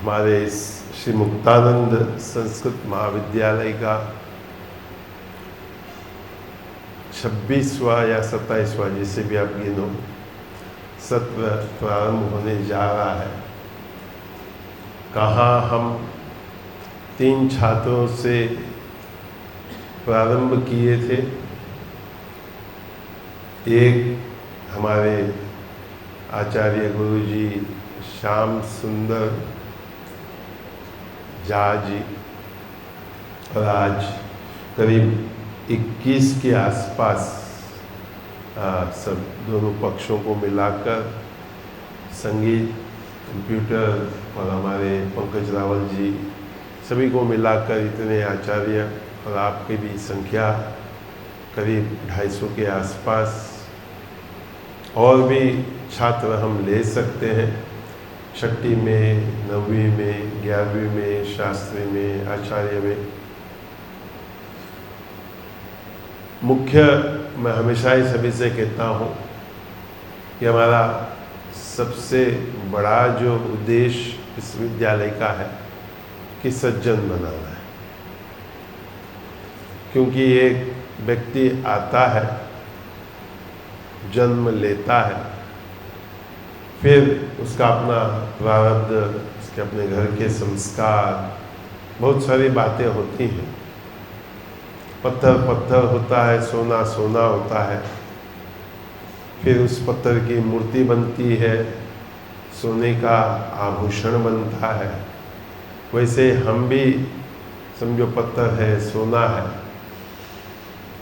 हमारे इस श्री मुक्तानंद संस्कृत महाविद्यालय का 26वां या 27वां, जिसे भी आप गिनो, सत्र प्रारंभ होने जा रहा है। कहाँ हम 3 छात्रों से प्रारंभ किए थे। एक हमारे आचार्य गुरुजी श्याम सुंदर झा जी, और आज करीब 21 के आसपास सब दोनों पक्षों को मिलाकर संगीत, कंप्यूटर और हमारे पंकज रावल जी, सभी को मिलाकर इतने आचार्य, और आपकी भी संख्या करीब 250 के आसपास। और भी छात्र हम ले सकते हैं, छठी में, 9वीं में, 11वीं में, शास्त्री में, आचार्य में। मुख्य मैं हमेशा ही सभी से कहता हूँ कि हमारा सबसे बड़ा जो उद्देश्य इस विद्यालय का है कि सज्जन बनाना है। क्योंकि एक व्यक्ति आता है, जन्म लेता है, फिर उसका अपना प्रारब्ध, उसके अपने घर के संस्कार, बहुत सारी बातें होती हैं। पत्थर पत्थर होता है, सोना सोना होता है, फिर उस पत्थर की मूर्ति बनती है, सोने का आभूषण बनता है। वैसे हम भी समझो पत्थर है, सोना है,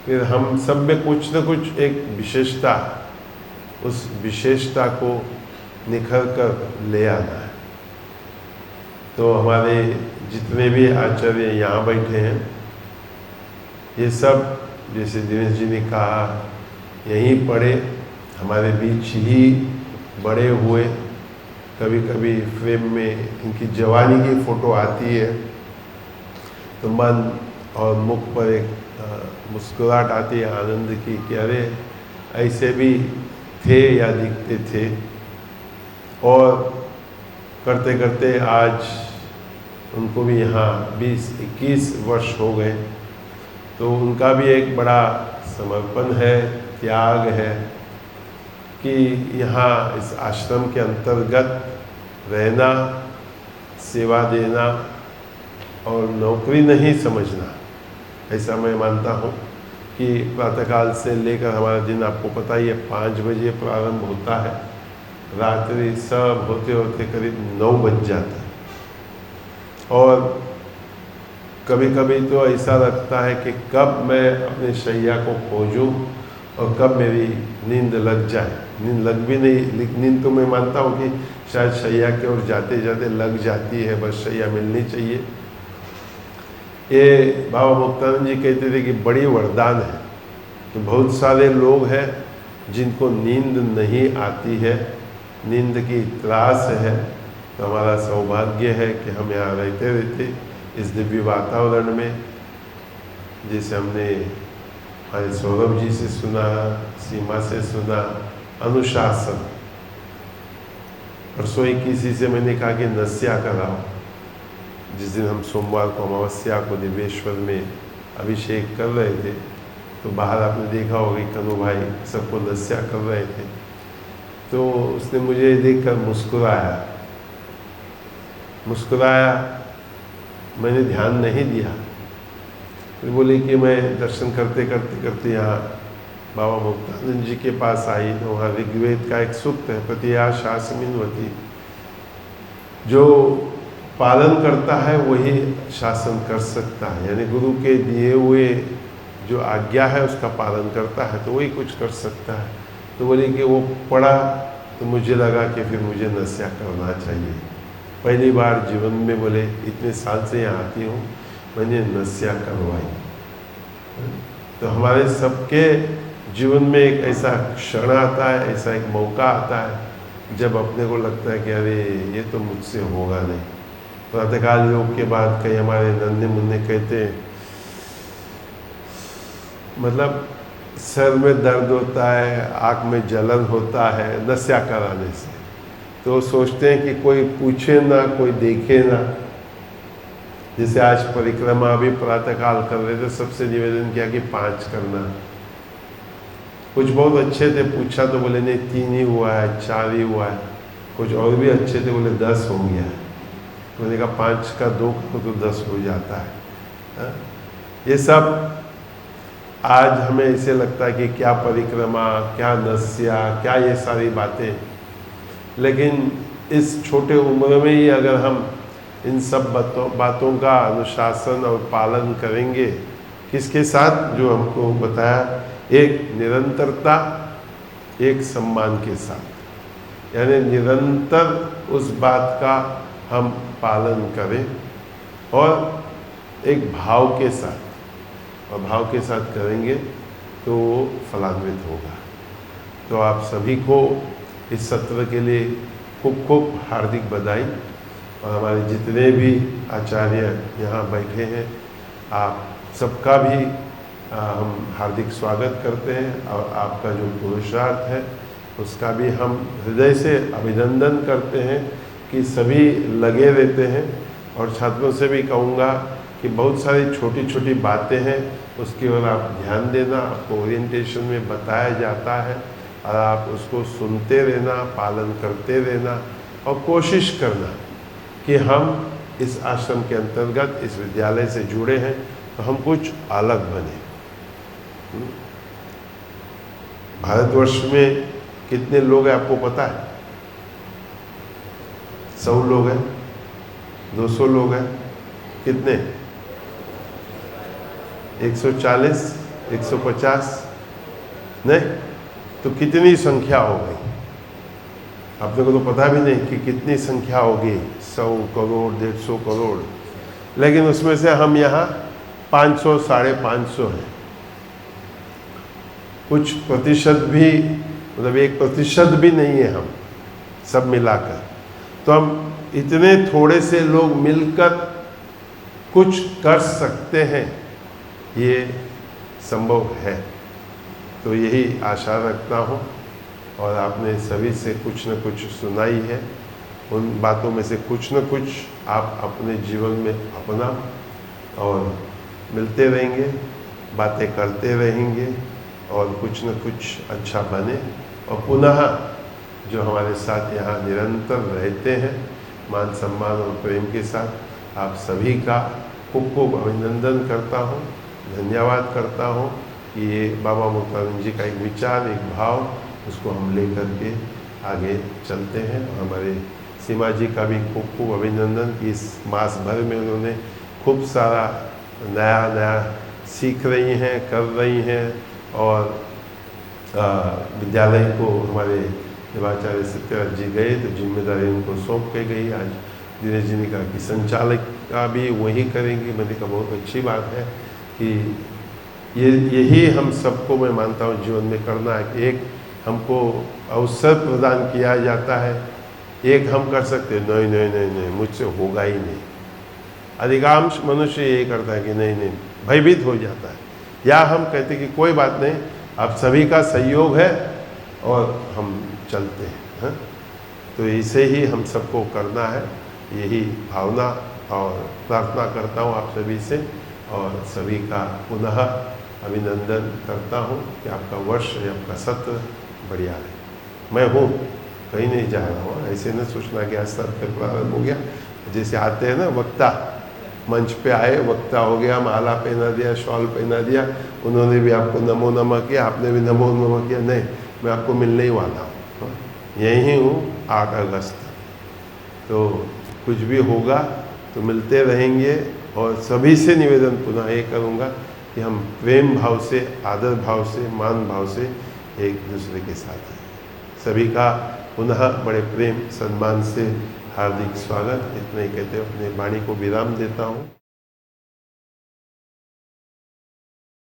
फिर हम सब में कुछ न कुछ एक विशेषता, उस विशेषता को निखर कर ले आना है। तो हमारे जितने भी आचार्य यहाँ बैठे हैं, ये सब जैसे दिनेश जी ने कहा यहीं पढ़े, हमारे बीच ही बड़े हुए। कभी कभी फ्रेम में इनकी जवानी की फ़ोटो आती है तो मन और मुख पर एक मुस्कुराहट आती है आनंद की कि अरे ऐसे भी थे या दिखते थे। और करते करते आज उनको भी यहाँ 20-21 वर्ष हो गए, तो उनका भी एक बड़ा समर्पण है, त्याग है कि यहाँ इस आश्रम के अंतर्गत रहना, सेवा देना और नौकरी नहीं समझना। ऐसा मैं मानता हूँ कि प्रातःकाल से लेकर हमारा दिन आपको पता ही है 5 बजे प्रारंभ होता है, रात्रि सब होते होते करीब 9 बज जाता है। और कभी कभी तो ऐसा लगता है कि कब मैं अपने शैया को खोजूं और कब मेरी नींद लग जाए। नींद लग भी नहीं, नींद तो मैं मानता हूँ कि शायद शैया की ओर जाते जाते लग जाती है, बस शैया मिलनी चाहिए। ये बाबा मुक्तानंद जी कहते थे कि बड़ी वरदान है कि बहुत सारे लोग हैं जिनको नींद नहीं आती है, नींद की त्रास है। तो हमारा सौभाग्य है कि हम यहाँ रहते रहते इस दिव्य वातावरण में, जैसे हमने हमारे सौरभ जी से सुना, सीमा से सुना, अनुशासन। परसों ही किसी से मैंने कहा कि नस्या कराओ। जिस दिन हम सोमवार को अमावस्या को देवेश्वर में अभिषेक कर रहे थे तो बाहर आपने देखा होगा कि कनु भाई सबको नस्या कर रहे थे, तो उसने मुझे देखकर मुस्कुराया। मैंने ध्यान नहीं दिया, फिर बोले कि मैं दर्शन करते करते यहाँ बाबा मुक्तानंद जी के पास आई तो वहाँ ऋग्वेद का एक सूक्त है, प्रतिया शासमिनवती, जो पालन करता है वही शासन कर सकता है। यानी गुरु के दिए हुए जो आज्ञा है उसका पालन करता है तो वही कुछ कर सकता है। तो बोले कि वो पढ़ा तो मुझे लगा कि फिर मुझे नस्या करना चाहिए। पहली बार जीवन में बोले इतने साल से यहाँ आती हूँ मैंने नस्या करवाई। तो हमारे सबके जीवन में एक ऐसा क्षण आता है, ऐसा एक मौका आता है जब अपने को लगता है कि अरे ये तो मुझसे होगा नहीं। प्रातःकाल योग के बाद कई हमारे नन्हे मुन्ने कहते हैं, मतलब सर में दर्द होता है, आँख में जलन होता है नस्या कराने से, तो सोचते हैं कि कोई पूछे ना, कोई देखे ना। जैसे आज परिक्रमा भी प्रातःकाल कर रहे थे, सबसे निवेदन किया कि 5 करना। कुछ बहुत अच्छे थे, पूछा तो बोले नहीं 3 ही हुआ है, 4 ही हुआ है। कुछ और भी अच्छे थे, बोले 10 हो गया है। मैंने कहा 5 का 2 तो 10 हो जाता है। ये सब आज हमें ऐसे लगता है कि क्या परिक्रमा, क्या नस्या, क्या ये सारी बातें, लेकिन इस छोटे उम्र में ही अगर हम इन सब बातों का अनुशासन और पालन करेंगे, किसके साथ जो हमको बताया, एक निरंतरता, एक सम्मान के साथ, यानी निरंतर उस बात का हम पालन करें और एक भाव के साथ, और भाव के साथ करेंगे तो फलान्वित होगा। तो आप सभी को इस सत्र के लिए खूब खूब हार्दिक बधाई। और हमारे जितने भी आचार्य यहाँ बैठे हैं, आप सबका भी हम हार्दिक स्वागत करते हैं और आपका जो पुरुषार्थ है उसका भी हम हृदय से अभिनंदन करते हैं कि सभी लगे रहते हैं। और छात्रों से भी कहूँगा कि बहुत सारी छोटी छोटी बातें हैं, उसकी ओर आप ध्यान देना। आपको ओरिएंटेशन में बताया जाता है और आप उसको सुनते रहना, पालन करते रहना और कोशिश करना कि हम इस आश्रम के अंतर्गत इस विद्यालय से जुड़े हैं तो हम कुछ अलग बने। भारतवर्ष में कितने लोग हैं आपको पता है? 100 लोग हैं, 200 लोग हैं, कितने? 140, 150? नहीं तो कितनी संख्या हो गई? आपने को तो पता भी नहीं कि कितनी संख्या होगी, 100 करोड़, 150 करोड़। लेकिन उसमें से हम यहाँ 500 550 हैं, कुछ प्रतिशत भी, मतलब 1% भी नहीं है हम सब मिलाकर। तो हम इतने थोड़े से लोग मिलकर कुछ कर सकते हैं, ये संभव है। तो यही आशा रखता हूँ, और आपने सभी से कुछ न कुछ सुनाई है, उन बातों में से कुछ न कुछ आप अपने जीवन में अपना, और मिलते रहेंगे, बातें करते रहेंगे, और कुछ न कुछ अच्छा बने। और पुनः जो हमारे साथ यहाँ निरंतर रहते हैं मान सम्मान और प्रेम के साथ, आप सभी का खूब खूब अभिनंदन करता हूँ, धन्यवाद करता हूँ कि ये बाबा मुक्तानंद जी का एक विचार, एक भाव, उसको हम लेकर के आगे चलते हैं। हमारे सीमा जी का भी खूब खूब अभिनंदन कि इस मास भर में उन्होंने खूब सारा नया नया सीख रही हैं, कर रही हैं, और विद्यालय को हमारे देवाचार्य सत्यराज जी गए तो जिम्मेदारी उनको सौंप के गई। आज दिनेश जी ने कहा कि संचालक का भी वही करेंगे। मैंने कहा बहुत अच्छी बात है कि यही हम सबको, मैं मानता हूँ, जीवन में करना है कि एक हमको अवसर प्रदान किया जाता है, एक हम कर सकते हैं, नहीं नहीं नहीं नहीं मुझसे होगा ही नहीं। अधिकांश मनुष्य यही करता है कि नहीं नहीं, भयभीत हो जाता है, या हम कहते कि कोई बात नहीं, आप सभी का सहयोग है और हम चलते हैं। तो इसे ही हम सबको करना है, यही भावना और प्रार्थना करता हूँ आप सभी से, और सभी का पुनः अभिनंदन करता हूँ कि आपका वर्ष या आपका सत्र बढ़िया है। मैं हूँ, कहीं नहीं जा रहा हूँ, ऐसे न सोचना कि आज सत्र प्रारंभ हो गया। जैसे आते हैं ना वक्ता, मंच पे आए, वक्ता हो गया, माला पहना दिया, शॉल पहना दिया, उन्होंने भी आपको नमो नमः किया, आपने भी नमो नमः किया। नहीं, मैं आपको मिलने ही वाला हूँ, यहीं हूँ 8 अगस्त। तो कुछ भी होगा तो मिलते रहेंगे, और सभी से निवेदन पुनः ये करूँगा कि हम प्रेम भाव से, आदर भाव से, मान भाव से एक दूसरे के साथ हैं। सभी का पुनः बड़े प्रेम सम्मान से हार्दिक स्वागत। इतना ही कहते हुए अपने वाणी को विराम देता हूँ।